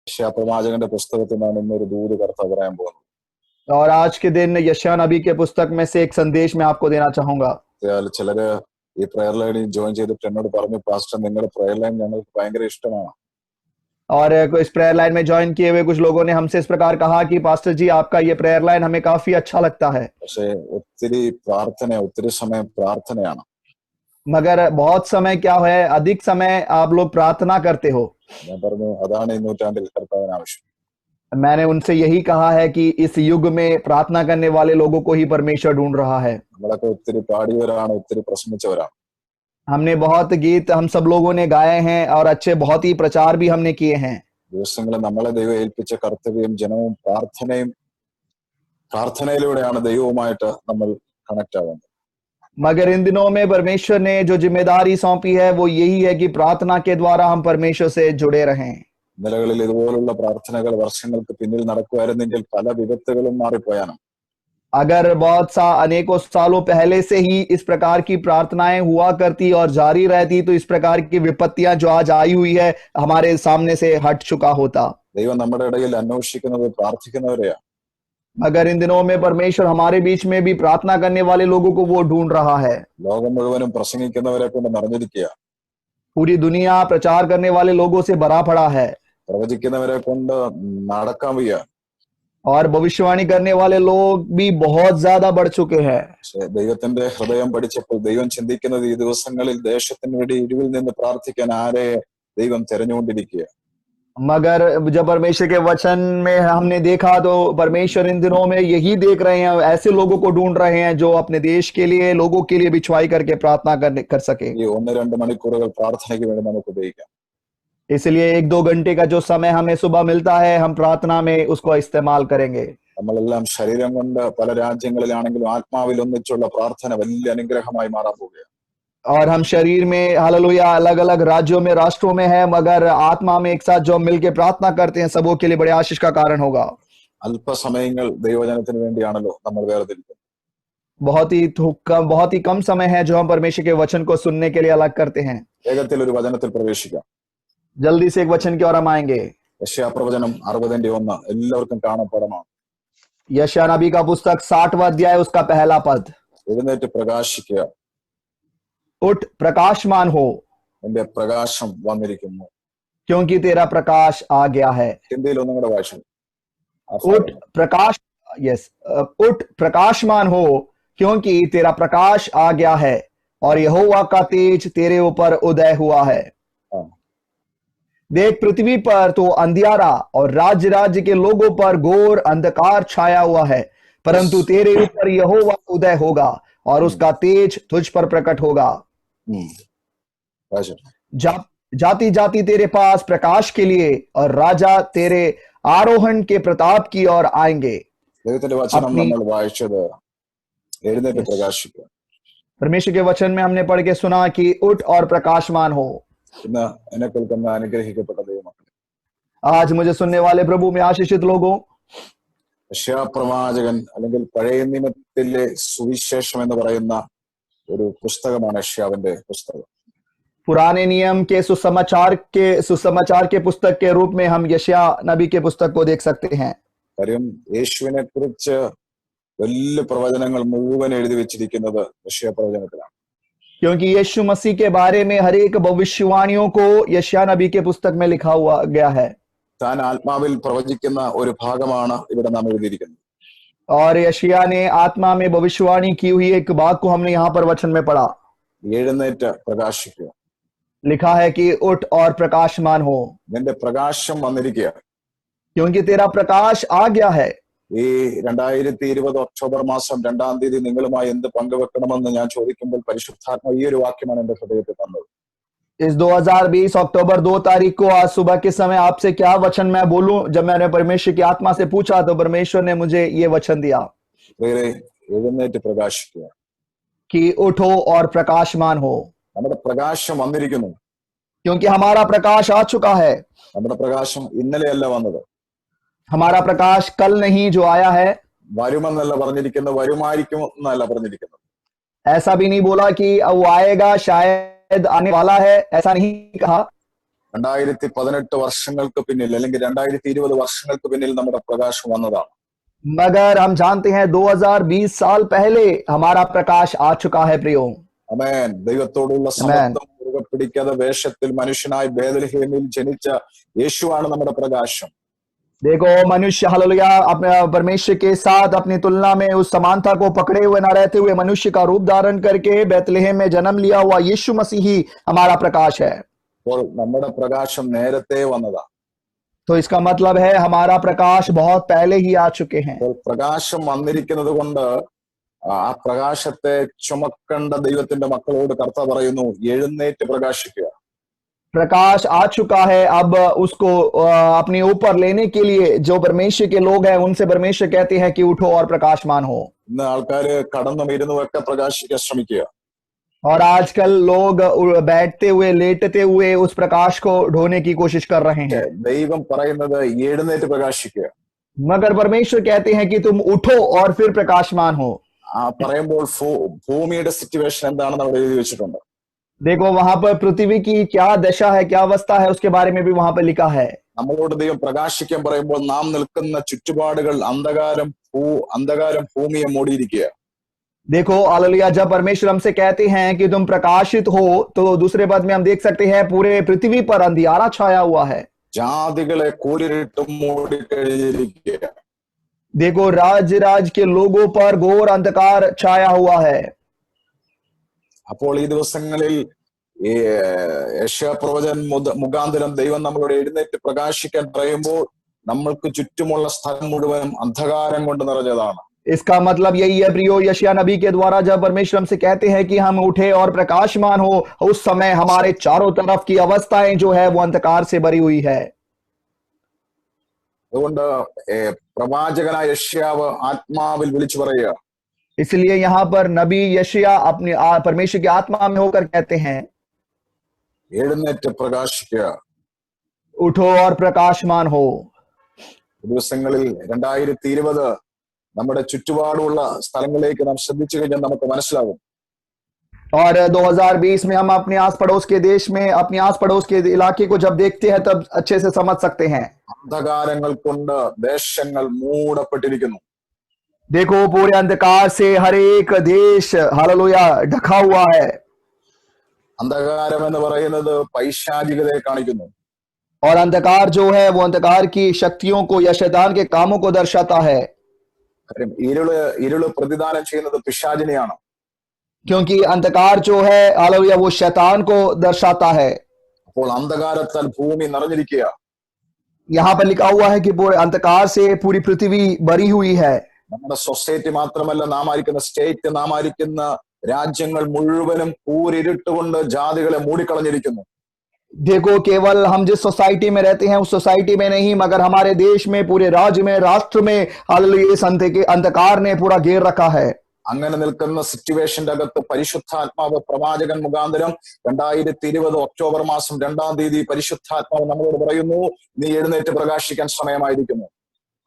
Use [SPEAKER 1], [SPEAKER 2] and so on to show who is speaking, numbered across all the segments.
[SPEAKER 1] യശയ്യാപ്രവാചകന്റെ പുസ്തകത്തിൽ നിന്നാണ് ഇന്നൊരു ദൂത് കർത്താവ് പറയാൻ പോകുന്നത്.
[SPEAKER 2] और आज के दिन यशायाह नबी के पुस्तक में से एक संदेश मैं आपको देना चाहूंगा।
[SPEAKER 1] ചിലര് ഈ പ്രെയർ ലൈനിൽ ജോയിൻ ചെയ്തിട്ട് എന്നോട് പറഞ്ഞു, പാസ്റ്റർ നിങ്ങളുടെ പ്രെയർ ലൈൻ ഞങ്ങൾക്ക് ഭയങ്കര ഇഷ്ടമാണ്.
[SPEAKER 2] और इस प्रेयर लाइन में ज्वाइन किए हुए कुछ लोगों ने हमसे इस प्रकार कहा कि पास्टर जी आपका ये प्रेयर लाइन हमें काफी अच्छा लगता है,
[SPEAKER 1] പക്ഷേ ഒത്തിരി സമയം പ്രാർത്ഥനയാണ്.
[SPEAKER 2] मगर बहुत समय क्या है, अधिक समय आप लोग प्रार्थना करते हो।
[SPEAKER 1] ഞാൻ പറഞ്ഞു, അതാണ് ഈ നൂറ്റാണ്ടിൽ കർത്താവിന് ആവശ്യം.
[SPEAKER 2] मैंने उनसे यही कहा है कि इस युग में प्रार्थना करने वाले लोगों को ही परमेश्वर ढूंढ रहा है।
[SPEAKER 1] നമ്മളൊക്കെ ഒത്തിരി പാടിയവരാണ്, ഒത്തിരി പ്രസംഗിച്ചവരാണ്.
[SPEAKER 2] हमने बहुत गीत हम सब लोगों ने गाए हैं और अच्छे बहुत ही प्रचार भी हमने किए हैं।
[SPEAKER 1] ദിവസങ്ങളിൽ നമ്മളെ ദൈവം ഏൽപ്പിച്ച കർത്തവ്യം ജനവും പ്രാർത്ഥനയിലൂടെയാണ് ദൈവവുമായിട്ട് നമ്മൾ കണക്ട് ആവുന്നത്.
[SPEAKER 2] मगर इन दिनों में परमेश्वर ने जो जिम्मेदारी सौंपी है वो यही है कि प्रार्थना के द्वारा हम परमेश्वर से जुड़े रहें।
[SPEAKER 1] നിലകളിൽ ഇതുപോലുള്ള പ്രാർത്ഥനകൾ വർഷങ്ങൾക്ക് പിന്നിൽ നടക്കുമായിരുന്നെങ്കിൽ പല വിപത്തുകളും മാറിപ്പോയാണ്.
[SPEAKER 2] अगर अनेकों सालों पहले से ही इस प्रकार की प्रार्थनाएं हुआ करती और जारी रहती तो इस प्रकार की विपत्तियां जो आज आई हुई है हमारे सामने से हट चुका होता।
[SPEAKER 1] ദൈവം നമ്മുടെ ഇടയിൽ അന്വേഷിക്കുന്നത് പ്രാർത്ഥിക്കുന്നവരെയാ.
[SPEAKER 2] मगर इन दिनों में परमेश्वर हमारे बीच में भी प्रार्थना करने वाले लोगों को वो ढूंढ रहा है।
[SPEAKER 1] ലോകം മുഴുവനും പ്രസംഗിക്കുന്നവരെ കൊണ്ട് നിറഞ്ഞിരിക്കുക.
[SPEAKER 2] पूरी दुनिया प्रचार करने वाले लोगों से भरा पड़ा है,
[SPEAKER 1] പ്രവചിക്കുന്നവരെ കൊണ്ട് നടക്കാൻ വയ്യ.
[SPEAKER 2] और भविष्यवाणी करने वाले लोग भी बहुत ज्यादा बढ़ चुके हैं।
[SPEAKER 1] ദൈവത്തിന്റെ ഹൃദയം പഠിച്ചപ്പോൾ ദൈവം ചിന്തിക്കുന്നത് ഈ ദിവസങ്ങളിൽ ദേശത്തിന് വേണ്ടി ഇരുവിൽ നിന്ന് പ്രാർത്ഥിക്കാൻ ആരെ ദൈവം തെരഞ്ഞുകൊണ്ടിരിക്കുക.
[SPEAKER 2] मगर जब परमेश्वर के वचन में हमने देखा तो परमेश्वर इन दिनों में यही देख रहे हैं, ऐसे लोगों को ढूंढ रहे हैं जो अपने देश के लिए, लोगों के लिए बिछवाई करके प्रार्थना कर सके।
[SPEAKER 1] ഈ 1-2 മണിക്കൂറുകൾ പ്രാർത്ഥനയ്ക്ക് വേണ്ടി നമുക്ക് ഉപയോഗിക്കാം.
[SPEAKER 2] इसलिए 1-2 घंटे का जो समय हमें सुबह मिलता है हम प्रार्थना में उसको इस्तेमाल करेंगे।
[SPEAKER 1] നമ്മളെല്ലാം ശരീരം കൊണ്ട് പല രാജ്യങ്ങളിലാണെങ്കിലും ആത്മാവിൽ ഒന്നിച്ചുള്ള പ്രാർത്ഥന വലിയ അനുഗ്രഹമായി മാറാൻ പോവുകയാണ്.
[SPEAKER 2] और हम शरीर में हालेलुया अलग अलग राज्यों में, राष्ट्रों में है, मगर आत्मा में एक साथ जो हम मिलकर प्रार्थना करते हैं सबों के लिए बड़े आशीष का कारण होगा।
[SPEAKER 1] അല്പസമയങ്ങൾ ദൈവവചനത്തിന് വേണ്ടിയാണല്ലോ നമ്മൾ വേർതിരിക്കുന്നത്.
[SPEAKER 2] बहुत ही कम समय है जो हम परमेश्वर के वचन को सुनने के लिए अलग करते हैं।
[SPEAKER 1] വേഗത്തിൽ ഒരു വചനത്തിൽ പ്രവേശിക്കാം.
[SPEAKER 2] जल्दी से एक वचन की ओर हम आएंगे।
[SPEAKER 1] യശയ്യാപ്രവചനം 60:1 എല്ലാവർക്കും കാണപ്പെടണം.
[SPEAKER 2] यशायाह नबी का पुस्तक 60वां अध्याय उसका पहला पद,
[SPEAKER 1] എഴുന്നേറ്റ് പ്രകാശിക്കുക,
[SPEAKER 2] उठ प्रकाशमान हो
[SPEAKER 1] എന്റെ പ്രകാശം വന്നിരിക്കുന്നു.
[SPEAKER 2] क्योंकि तेरा प्रकाश आ गया है।
[SPEAKER 1] ഹിന്ദിയിൽ ഒന്നും കൂടെ വായിച്ചു.
[SPEAKER 2] उठ प्रकाशमान हो क्योंकि तेरा प्रकाश आ गया है और यहोवा का तेज तेरे ऊपर उदय हुआ है। देख पृथ्वी पर तो अंधियारा और राज्य के लोगों पर घोर अंधकार छाया हुआ है, परंतु तेरे ऊपर यहोवा उदय होगा और उसका तेज तुझ पर प्रकट होगा। जाति जाति तेरे पास प्रकाश के लिए और राजा तेरे आरोहण के प्रताप की ओर आएंगे। परमेश्वर के वचन में हमने पढ़ के सुना कि उठ और प्रकाशमान हो। आज मुझे सुनने वाले प्रभु में आशीषित लोगों,
[SPEAKER 1] യശയ്യാപ്രവാചകൻ അല്ലെങ്കിൽ പഴയ നിയമത്തിലെ സുവിശേഷം എന്ന് പറയുന്ന ഒരു പുസ്തകമാണ് യശയ്യാവിന്റെ പുസ്തകം.
[SPEAKER 2] पुराने नियम के सुसमाचार के पुस्तक के रूप में हम यशायाह नबी के पुस्तक को देख सकते हैं।
[SPEAKER 1] കാര്യം യേശുവിനെ കുറിച്ച് വലിയ പ്രവചനങ്ങൾ മുഴുവൻ എഴുതി വെച്ചിരിക്കുന്നത് യശയ്യാപ്രവചനത്തിലാണ്.
[SPEAKER 2] क्योंकि यीशु मसीह के बारे में हर एक भविष्यवाणियों को यशायाह नबी के पुस्तक में लिखा हुआ गया है।
[SPEAKER 1] താൻ ആത്മാവിൽ പ്രവചിക്കുന്ന ഒരു ഭാഗമാണ് ഇവിടെ നാം എഴുതിയിരിക്കുന്നത്.
[SPEAKER 2] और यशायाह ने आत्मा में भविष्यवाणी की हुई एक बात को हमने यहाँ पर वचन में पढ़ा।
[SPEAKER 1] എഴുന്നേറ്റ് പ്രകാശിക്കുക,
[SPEAKER 2] लिखा है कि उठ और प्रकाशमान हो,
[SPEAKER 1] നിന്റെ പ്രകാശം വന്നിരിക്കുക.
[SPEAKER 2] क्योंकि तेरा प्रकाश आ गया है।
[SPEAKER 1] ഈ 2020 ഒക്ടോബർ മാസം 2-ാം തീയതി നിങ്ങളുമായി എന്ത് പങ്കുവെക്കണമെന്ന് ഞാൻ ചോദിക്കുമ്പോൾ പരിശുദ്ധാത്മാവ് ഈ ഒരു വാക്യമാണ് എന്റെ ഹൃദയത്തിൽ തന്നത്.
[SPEAKER 2] इस 2020 अक्टूबर 2 तारीख को आज सुबह के समय आपसे क्या वचन मैं बोलूं, जब मैंने परमेश्वर की आत्मा से पूछा तो परमेश्वर ने मुझे ये वचन दिया
[SPEAKER 1] എഴുന്നേറ്റ് പ്രകാശിക്കുക,
[SPEAKER 2] कि उठो और प्रकाशमान हो।
[SPEAKER 1] നമ്മുടെ പ്രകാശം വന്നിരിക്കുന്നു,
[SPEAKER 2] क्योंकि हमारा प्रकाश आ चुका है।
[SPEAKER 1] നമ്മുടെ പ്രകാശം ഇന്നലെയല്ല വന്നത്,
[SPEAKER 2] हमारा प्रकाश कल नहीं जो आया है।
[SPEAKER 1] വരുമെന്നല്ല പറഞ്ഞിരിക്കുന്നത്, വരുമായിരിക്കും എന്നല്ല പറഞ്ഞിരിക്കുന്നത്.
[SPEAKER 2] ऐसा भी नहीं बोला कि वो आएगा, शायद आने वाला है, ऐसा नहीं कहा।
[SPEAKER 1] 2018 വർഷങ്ങൾക്ക് പിന്നിൽ അല്ലെങ്കിൽ 2020 വർഷങ്ങൾക്ക് പിന്നിൽ നമ്മുടെ പ്രകാശം വന്നതാണ്.
[SPEAKER 2] मगर हम जानते हैं 2020 साल पहले हमारा प्रकाश आ चुका है प्रियो।
[SPEAKER 1] ആമേൻ. ദൈവത്തോടുള്ള സമത്വം മുറുകെ പിടിക്കാതെ വേഷത്തിൽ മനുഷ്യനായി ബേത്ലഹേമിൽ ജനിച്ച യേശുവാണ് നമ്മുടെ പ്രകാശം.
[SPEAKER 2] देखो मनुष्य हालेलुया अपने परमेश्वर के साथ अपनी तुलना में उस समानता को पकड़े हुए न रहते हुए मनुष्य का रूप धारण करके बेतलेहम में जन्म लिया हुआ यीशु मसीह ही हमारा प्रकाश है।
[SPEAKER 1] അപ്പോൾ നമ്മുടെ പ്രകാശം നേരത്തെ വന്നതാ.
[SPEAKER 2] तो इसका मतलब है हमारा प्रकाश बहुत पहले ही आ चुके हैं।
[SPEAKER 1] അപ്പോൾ പ്രകാശം വന്നിരിക്കുന്നത് കൊണ്ട് ആ പ്രകാശത്തെ ചുമക്കേണ്ട ദൈവത്തിന്റെ മക്കളോട് കർത്താവ് പറയുന്നു, എഴുന്നേറ്റ് പ്രകാശിക്കുക.
[SPEAKER 2] प्रकाश आ चुका है, अब उसको अपने ऊपर लेने के लिए जो परमेश्वर के लोग हैं उनसे परमेश्वर कहते हैं कि उठो और प्रकाशमान हो।
[SPEAKER 1] ഇന്ന് ആൾക്കാര് കടന്നും ഇരുന്നുമൊക്കെ പ്രകാശിക്കാൻ ശ്രമിക്കുക.
[SPEAKER 2] और आजकल लोग बैठते हुए लेटते हुए उस प्रकाश को ढोने की कोशिश कर रहे हैं।
[SPEAKER 1] ദൈവം പറയുന്നത് എഴുന്നേറ്റ് പ്രകാശിക്കുക.
[SPEAKER 2] मगर परमेश्वर कहते हैं कि तुम उठो और फिर प्रकाशमान हो।
[SPEAKER 1] ആ പറയുമ്പോൾ ഭൂമിയുടെ സിറ്റുവേഷൻ എന്താണെന്ന് അവിടെ എഴുതി വെച്ചിട്ടുണ്ട്.
[SPEAKER 2] देखो वहां पर पृथ्वी की क्या दशा है, क्या अवस्था है, उसके बारे में भी वहां पर लिखा है।
[SPEAKER 1] നമ്മളോട് ദൈവം പ്രകാശിക്കാൻ പറയുമ്പോൾ നാം നിൽക്കുന്ന ചുറ്റുപാടുകൾ അന്ധകാരം ഭൂമിയെ മൂടിയിരിക്കുക.
[SPEAKER 2] देखो हालेलुया, जब परमेश्वर हमसे कहते हैं कि तुम प्रकाशित हो तो दूसरे पद में हम देख सकते हैं पूरे पृथ्वी पर अंधियारा छाया हुआ है।
[SPEAKER 1] ജാതികളെ കൂരിരുട്ടും മൂടിക്കഴിഞ്ഞിരിക്കുക.
[SPEAKER 2] देखो राज्य के लोगों पर घोर अंधकार छाया हुआ है।
[SPEAKER 1] അപ്പോൾ ഈ ദിവസങ്ങളിൽ ഈ യെശയ്യാപ്രവചൻ മുഖാന്തരം ദൈവം നമ്മളോട് എഴുന്നേറ്റ് പ്രകാശിക്കാൻ പറയുമ്പോൾ നമ്മൾക്ക് ചുറ്റുമുള്ള സ്ഥലം മുഴുവൻ അന്ധകാരം കൊണ്ട് നിറഞ്ഞതാണ്.
[SPEAKER 2] इसका मतलब यही है प्रियो, यशायाह नबी के द्वारा जब परमेश्वर हमसे कहते हैं कि हम उठे और प्रकाशमान हो, उस समय हमारे चारों तरफ की अवस्थाएं जो है वो अंधकार से भरी हुई है।
[SPEAKER 1] അതുകൊണ്ട് പ്രവാചകനായ യെശയ്യാവ് ആത്മാവിൽ വിളിച്ചു പറയുക,
[SPEAKER 2] इसलिए यहाँ पर नबी यशायाह अपने परमेश्वर की आत्मा में होकर कहते हैं
[SPEAKER 1] എഴുന്നേറ്റ് പ്രകാശിക്കുക.
[SPEAKER 2] उठो और प्रकाशमान हो।
[SPEAKER 1] ദിവസങ്ങളിൽ 2020 നമ്മുടെ ചുറ്റുപാടുമുള്ള സ്ഥലങ്ങളിലേക്ക് നാം ശ്രദ്ധിച്ചു കഴിഞ്ഞാൽ നമുക്ക് മനസ്സിലാകും.
[SPEAKER 2] और 2020 में हम अपने आस पड़ोस के देश में अपने आस पड़ोस के इलाके को जब देखते हैं तब अच्छे से समझ सकते हैं।
[SPEAKER 1] അന്ധകാരങ്ങൾ കൊണ്ട് ദേശങ്ങൾ മൂടപ്പെട്ടിരിക്കുന്നു.
[SPEAKER 2] देखो पूरे अंधकार से हर एक देश हालेलुया ढका हुआ है।
[SPEAKER 1] അന്ധകാരം എന്ന് പറയുന്നത് പൈശാചികതയെ കാണിക്കുന്നു.
[SPEAKER 2] और अंधकार जो है वो अंधकार की शक्तियों को या शैतान के कामों को दर्शाता है।
[SPEAKER 1] ഇരുള് പ്രതിദാനം ചെയ്യുന്നത് പിശാചിനെയാണ്.
[SPEAKER 2] क्योंकि अंधकार जो है हालेलुया वो शैतान को दर्शाता है।
[SPEAKER 1] അപ്പോൾ അന്ധകാരത്താൽ ഭൂമി നിറഞ്ഞിരിക്കുക.
[SPEAKER 2] यहाँ पर लिखा हुआ है कि पूरे अंधकार से पूरी पृथ्वी भरी हुई है।
[SPEAKER 1] നമ്മുടെ സൊസൈറ്റി മാത്രമല്ല, നാം ആയിരിക്കുന്ന സ്റ്റേറ്റ്, നാം ആയിരിക്കുന്ന രാജ്യങ്ങൾ മുഴുവനും കൂരിരുട്ട് കൊണ്ട് ജാതികളെ മൂടിക്കളഞ്ഞിരിക്കുന്നു.
[SPEAKER 2] देखो केवल हम जिस सोसाइटी में रहते हैं उस सोसाइटी में नहीं मगर हमारे देश में, पूरे राज्य में, राष्ट्र में हालेलुया इस अंधकार ने पूरा घेर रखा है।
[SPEAKER 1] അങ്ങനെ നിൽക്കുന്ന സിറ്റുവേഷന്റെ അകത്ത് പരിശുദ്ധാത്മാവ് പ്രവാചകൻ മുഖാന്തരം 2020 ഒക്ടോബർ മാസം 2-ാം തീയതി പരിശുദ്ധാത്മാവ് നമ്മളോട് പറയുന്നു, നീ എഴുന്നേറ്റ് പ്രകാശിക്കാൻ സമയമായിരിക്കുന്നു.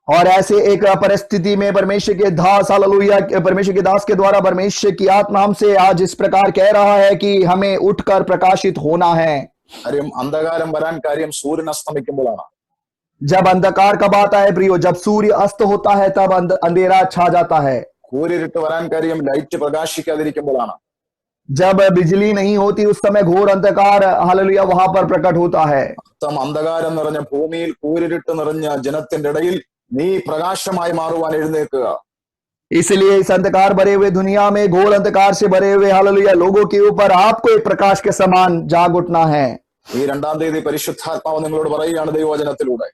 [SPEAKER 2] और ऐसे एक परिस्थिति में परमेश्वर के दास हालेलुया परमेश्वर के दास के द्वारा परमेश्वर की आत्मा हमसे आज इस प्रकार कह रहा है कि हमें उठकर प्रकाशित होना है।
[SPEAKER 1] കാര്യം അന്ധകാരം വരാൻ കാര്യം സൂര്യൻ അസ്തമിക്കുമ്പോഴാണ്.
[SPEAKER 2] जब अंधकार कब आता है प्रियो? जब सूर्य अस्त होता है तब अंधेरा छा जाता है।
[SPEAKER 1] കൂരിരുട്ട് വരാൻ കാര്യം ലൈറ്റ് പ്രകാശിക്കാതിരിക്കുമ്പോഴാണ്.
[SPEAKER 2] जब बिजली नहीं होती उस समय घोर अंधकार हालेलुया वहां पर प्रकट होता है।
[SPEAKER 1] അന്ധകാരം നിറഞ്ഞ ഭൂമിയിൽ കൂരിരുട്ട് നിറഞ്ഞ ജനത്തിന്റെ ഇടയിൽ നീ പ്രകാശമായി മാറുവാൻ എഴുന്നേൽക്കുക.
[SPEAKER 2] इसलिए इस अंधकार भरे हुए दुनिया में घोर अंधकार से भरे हुए हालेलुया लोगों के ऊपर आपको एक प्रकाश के समान जाग उठना है।
[SPEAKER 1] ഈ 2-ാം തീയതി പരിശുദ്ധാത്മാവ് നിങ്ങളോട് പറയുകയാണ് ദൈവവചനത്തിലൂടെ.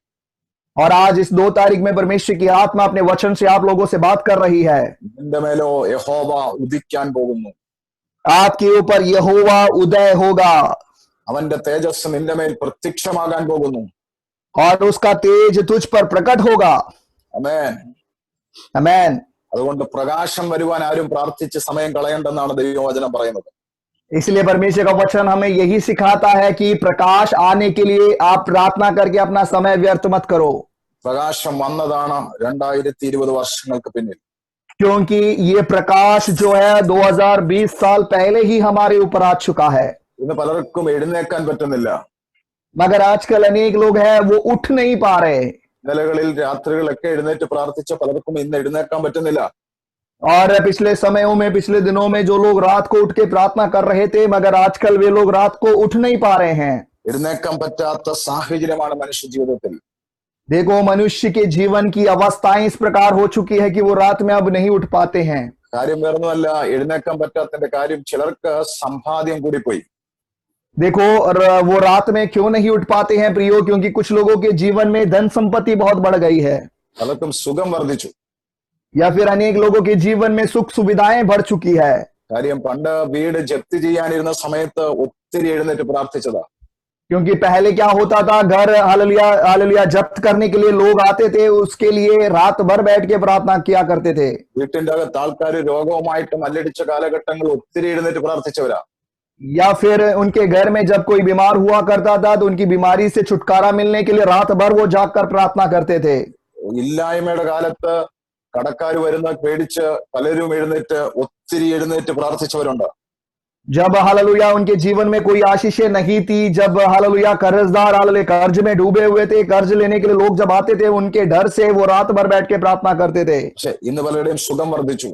[SPEAKER 2] और आज इस 2 तारीख में परमेश्वर की आत्मा अपने वचन से आप लोगों से बात कर रही है।
[SPEAKER 1] നിന്റെ മേലോ യഹോവ ഉദിക്കാൻ പോകുന്നു.
[SPEAKER 2] आपके ऊपर यहोवा उदय होगा।
[SPEAKER 1] അവന്റെ തേജസ് നിന്റെ മേൽ പ്രത്യക്ഷമാകാൻ പോകുന്നു.
[SPEAKER 2] और उसका तेज तुझ पर प्रकट होगा।
[SPEAKER 1] ആമേൻ.
[SPEAKER 2] आमेन।
[SPEAKER 1] അതുകൊണ്ട് പ്രകാശം വരുവാൻ ആരും പ്രാർത്ഥിച്ച് സമയം കളയണ്ടെന്നാണ് ദൈവവചനം പറയുന്നത്.
[SPEAKER 2] इसलिए परमेश्वर का वचन हमें यही सिखाता है कि प्रकाश आने के लिए आप प्रार्थना करके अपना समय व्यर्थ मत करो।
[SPEAKER 1] പ്രകാശം വന്നതാണ് 2020 വർഷങ്ങൾക്ക് പിന്നിൽ.
[SPEAKER 2] क्योंकि ये प्रकाश जो है 2020 साल पहले ही हमारे ऊपर आ चुका है।
[SPEAKER 1] ഇന്ന് പലർക്കും എഴുന്നേക്കാൻ പറ്റുന്നില്ല.
[SPEAKER 2] मगर आजकल अनेक लोग हैं वो उठ नहीं पा रहे।
[SPEAKER 1] നിലകളിൽ രാത്രികളൊക്കെ എഴുന്നേറ്റ് പ്രാർത്ഥിച്ച പലർക്കും ഇന്ന് എഴുന്നേൽക്കാൻ പറ്റുന്നില്ല.
[SPEAKER 2] और पिछले समयों में पिछले दिनों में जो लोग रात को उठ के प्रार्थना कर रहे थे मगर आजकल वे लोग रात को उठ नहीं पा रहे हैं।
[SPEAKER 1] എഴുന്നേൽക്കാൻ പറ്റാത്ത സാഹചര്യമാണ് മനുഷ്യ ജീവിതത്തിൽ.
[SPEAKER 2] देखो मनुष्य के जीवन की अवस्थाएं इस प्रकार हो चुकी है कि वो रात में अब नहीं उठ पाते हैं।
[SPEAKER 1] കാര്യം വേറൊന്നുമല്ല, എഴുന്നേൽക്കാൻ പറ്റാത്തതിന്റെ കാര്യം ചിലർക്ക് സമ്പാദ്യം കൂടിപ്പോയി.
[SPEAKER 2] देखो और वो रात में क्यों नहीं उठ पाते हैं प्रियो, क्योंकि कुछ लोगों के जीवन में धन संपत्ति बहुत बढ़ गई है
[SPEAKER 1] പലർക്കും സുഖം വർദ്ധിച്ചു.
[SPEAKER 2] या फिर अनेक लोगों के जीवन में सुख सुविधाएं बढ़ चुकी है।
[SPEAKER 1] കാര്യം പണ്ട് വീട് ജപ്തി ചെയ്യാനിരുന്ന സമയത്ത് ഒത്തിരി എഴുന്നേറ്റ് പ്രാർത്ഥിച്ചതാ.
[SPEAKER 2] क्योंकि पहले क्या होता था, घर हालेलुया हालेलुया जब्त करने के लिए लोग आते थे, उसके लिए रात भर बैठ के प्रार्थना किया करते थे।
[SPEAKER 1] വീട്ടിന്റെ അകത്ത് ആൾക്കാർ രോഗവുമായിട്ട് മല്ലടിച്ച കാലഘട്ടങ്ങൾ ഒത്തിരി എഴുന്നേറ്റ് പ്രാർത്ഥിച്ചവരാ.
[SPEAKER 2] या फिर उनके घर में जब कोई बीमार हुआ करता था तो उनकी बीमारी से छुटकारा मिलने के लिए रात भर वो जागकर प्रार्थना करते थे।
[SPEAKER 1] ഇല്ലായ്മയുടെ കാലത്ത് കടക്കാർ വരുന്ന പേടിച്ച് പലരും ഒത്തിരി എഴുന്നേറ്റ് പ്രാർത്ഥിച്ചവരുണ്ട്.
[SPEAKER 2] जब हालेलुया उनके जीवन में कोई आशीषें नहीं थी, जब हालेलुया कर्जदार हालेलुया कर्ज में डूबे हुए थे, कर्ज लेने के लिए लोग जब आते थे उनके डर से वो रात भर बैठ के प्रार्थना करते थे।
[SPEAKER 1] പക്ഷെ ഇന്ന് പലരുടെയും സുഖം വർദ്ധിച്ചു.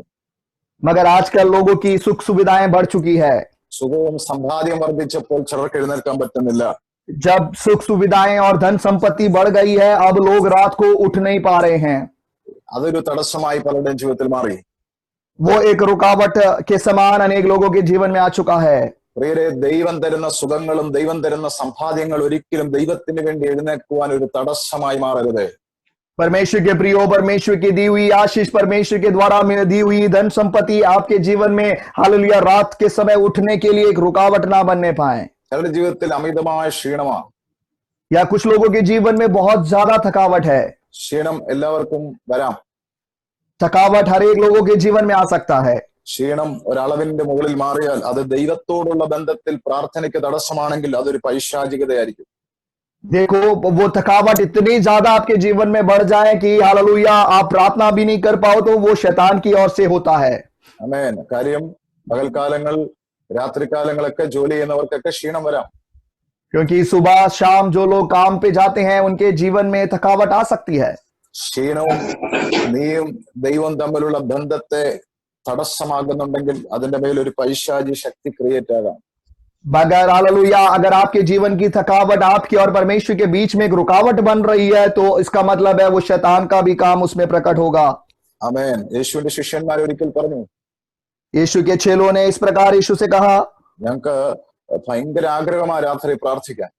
[SPEAKER 2] मगर आजकल लोगों की सुख सुविधाएं बढ़ चुकी है।
[SPEAKER 1] സുഖവും സമ്പാദ്യം വർദ്ധിച്ചപ്പോൾ ചിലർക്ക് എഴുന്നേൽക്കാൻ പറ്റുന്നില്ല.
[SPEAKER 2] जब सुख सुविधाएं और धन संपत्ति बढ़ गई है अब लोग रात को उठ नहीं पा रहे हैं।
[SPEAKER 1] അതൊരു തടസ്സമായി പലരുടെയും ജീവിതത്തിൽ മാറി.
[SPEAKER 2] वो एक रुकावट के समान अनेक लोगों के जीवन में आ चुका है।
[SPEAKER 1] പ്രിയരെ, ദൈവം തരുന്ന സുഖങ്ങളും ദൈവം തരുന്ന സമ്പാദ്യങ്ങൾ ഒരിക്കലും ദൈവത്തിന് വേണ്ടി എഴുന്നേൽക്കുവാൻ ഒരു തടസ്സമായി മാറരുത്.
[SPEAKER 2] परमेश्वर के प्रियो, परमेश्वर की दी हुई आशीष, परमेश्वर के द्वारा दी हुई धन संपत्ति आपके जीवन में हालेलुया रात के समय उठने के लिए एक रुकावट ना बनने पाए।
[SPEAKER 1] ചിലരുടെ ജീവിതത്തിൽ അമിതമായ ക്ഷീണമാണ്.
[SPEAKER 2] या कुछ लोगों के जीवन में बहुत ज्यादा थकावट है।
[SPEAKER 1] ക്ഷീണം എല്ലാവർക്കും വരാം.
[SPEAKER 2] थकावट हर एक लोगों के जीवन में आ सकता है।
[SPEAKER 1] ക്ഷീണം ഒരളവിന്റെ മുകളിൽ മാറിയാൽ അത് ദൈവത്തോടുള്ള ബന്ധത്തിൽ പ്രാർത്ഥനയ്ക്ക് തടസ്സമാണെങ്കിൽ അതൊരു പൈശാചികതയായിരിക്കും.
[SPEAKER 2] देखो वो थकावट इतनी ज्यादा आपके जीवन में बढ़ जाए कि हालेलुया आप प्रार्थना भी नहीं कर पाओ तो वो शैतान की ओर से होता है।
[SPEAKER 1] ആമേൻ. കാര്യം പകൽക്കാലങ്ങൾ രാത്രികാലങ്ങളൊക്കെ ജോലി ചെയ്യുന്നവർക്കൊക്കെ ക്ഷീണം വരാം.
[SPEAKER 2] क्योंकि सुबह शाम जो लोग काम पे जाते हैं उनके जीवन में थकावट आ सकती है।
[SPEAKER 1] ക്ഷീണവും നീയും ദൈവവും തമ്മിലുള്ള ബന്ധത്തെ തടസ്സമാകുന്നുണ്ടെങ്കിൽ അതിന്റെ മേൽ ഒരു പൈശാചി ശക്തി ക്രിയേറ്റ് ആകാം.
[SPEAKER 2] मगर हालेलुया अगर आपके जीवन की थकावट आपकी और परमेश्वर के बीच में एक रुकावट बन रही है तो इसका मतलब है वो शैतान का भी काम उसमें प्रकट होगा।
[SPEAKER 1] ആമേൻ. യേശുവിന്റെ ശിഷ്യന്മാർ ഒരിക്കൽ പറഞ്ഞു,
[SPEAKER 2] यीशु के चेलों ने इस प्रकार यीशु से कहा
[SPEAKER 1] ഞങ്ങൾക്ക് ഭയങ്കര ആഗ്രഹമാണ് രാത്രി പ്രാർത്ഥിക്കാൻ.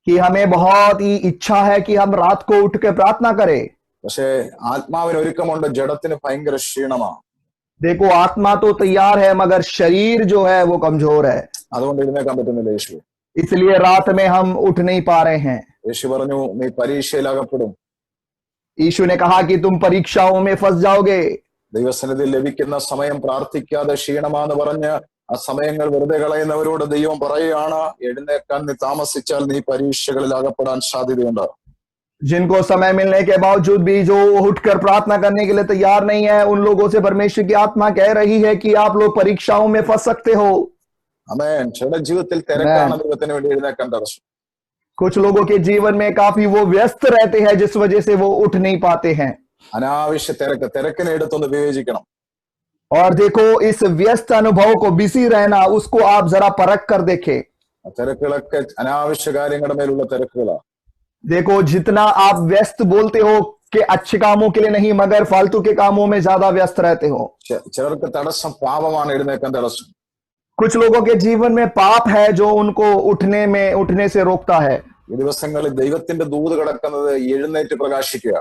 [SPEAKER 2] कि हमें बहुत ही इच्छा है कि हम रात को उठ के प्रार्थना करें।
[SPEAKER 1] പക്ഷേ ആത്മാവിന് ഒരുക്കമുണ്ട്, ജഡത്തിന് ഭയങ്കര ക്ഷീണമാണ്.
[SPEAKER 2] देखो आत्मा तो तैयार है मगर शरीर जो है वो कमजोर है,
[SPEAKER 1] അതുകൊണ്ട് എഴുന്നേക്കാൻ പറ്റുന്നില്ല യേശു.
[SPEAKER 2] इसलिए रात में हम उठ नहीं पा रहे हैं।
[SPEAKER 1] യേശു പറഞ്ഞു, നീ പരീക്ഷയിൽ അകപ്പെടും.
[SPEAKER 2] यीशु ने कहा कि तुम परीक्षाओं में फंस जाओगे।
[SPEAKER 1] ദൈവസന്നിധിയിൽ ലഭിക്കുന്ന സമയം പ്രാർത്ഥിക്കാതെ ക്ഷീണമാന്ന് പറഞ്ഞ് ആ സമയങ്ങൾ വെറുതെ കളയുന്നവരോട് ദൈവം പറയുകയാണ്, എഴുന്നേക്കാൻ നീ താമസിച്ചാൽ നീ പരീക്ഷകളിൽ അകപ്പെടാൻ സാധ്യതയുണ്ട്.
[SPEAKER 2] जिनको समय मिलने के बावजूद भी जो उठकर प्रार्थना करने के लिए तैयार नहीं है उन लोगों से परमेश्वर की आत्मा कह रही है कि आप लोग परीक्षाओं में फंस सकते हो।
[SPEAKER 1] ആമേൻ. ചില ജീവിതത്തിൽ തിരക്കാണ് ദൈവത്തിന് വേണ്ടി എഴുന്നേക്കാൻ തടസ്സം.
[SPEAKER 2] कुछ लोगों के जीवन में काफी वो व्यस्त रहते हैं जिस वजह से वो उठ नहीं पाते हैं।
[SPEAKER 1] അനാവശ്യ തിരക്കിനെ എടുത്തൊന്ന് വിവേചിക്കണം.
[SPEAKER 2] और देखो इस व्यस्त अनुभव को बिजी रहना उसको आप जरा परख कर देखें।
[SPEAKER 1] ആ തിരക്കുകളൊക്കെ അനാവശ്യ കാര്യങ്ങളുടെ മേലുള്ള തിരക്കുകളാണ്.
[SPEAKER 2] देखो जितना आप व्यस्त बोलते हो कि अच्छे कामों के लिए नहीं मगर फालतू के कामों में ज्यादा व्यस्त रहते हो।
[SPEAKER 1] ചിലർക്ക് തടസ്സം പാപമാണ്, എഴുന്നേക്കാൻ തടസ്സം.
[SPEAKER 2] कुछ लोगों के जीवन में पाप है जो उनको उठने से रोकता है।
[SPEAKER 1] ഈ ദിവസങ്ങളിൽ ദൈവത്തിന്റെ ദൂത് കിടക്കുന്നത് എഴുന്നേറ്റ് പ്രകാശിക്കുക.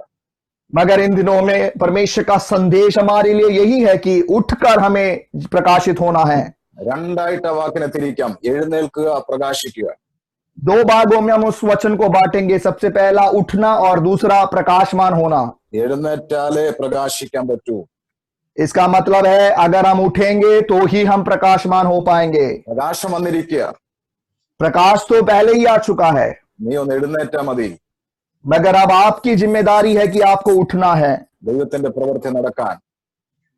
[SPEAKER 2] मगर इन दिनों में परमेश्वर का संदेश हमारे लिए यही है कि उठकर हमें प्रकाशित होना है।
[SPEAKER 1] രണ്ടായിട്ട് ആ വാക്കിനെ തിരിക്കാം, എഴുന്നേൽക്കുക, പ്രകാശിക്കുക.
[SPEAKER 2] दो भागों में हम उस वचन को बांटेंगे, सबसे पहला उठना और दूसरा प्रकाशमान होना।
[SPEAKER 1] എഴുന്നേറ്റാലേ പ്രകാശിക്കാൻ പറ്റൂ.
[SPEAKER 2] इसका मतलब है अगर हम उठेंगे तो ही हम प्रकाशमान हो पाएंगे।
[SPEAKER 1] പ്രകാശം വന്നിരിക്കുക,
[SPEAKER 2] प्रकाश तो पहले ही आ चुका है
[SPEAKER 1] നീ ഒന്ന് എഴുന്നേറ്റാ മതി.
[SPEAKER 2] मगर अब आपकी जिम्मेदारी है कि आपको उठना है
[SPEAKER 1] ദൈവത്തിന്റെ പ്രവൃത്തി നടക്കാൻ.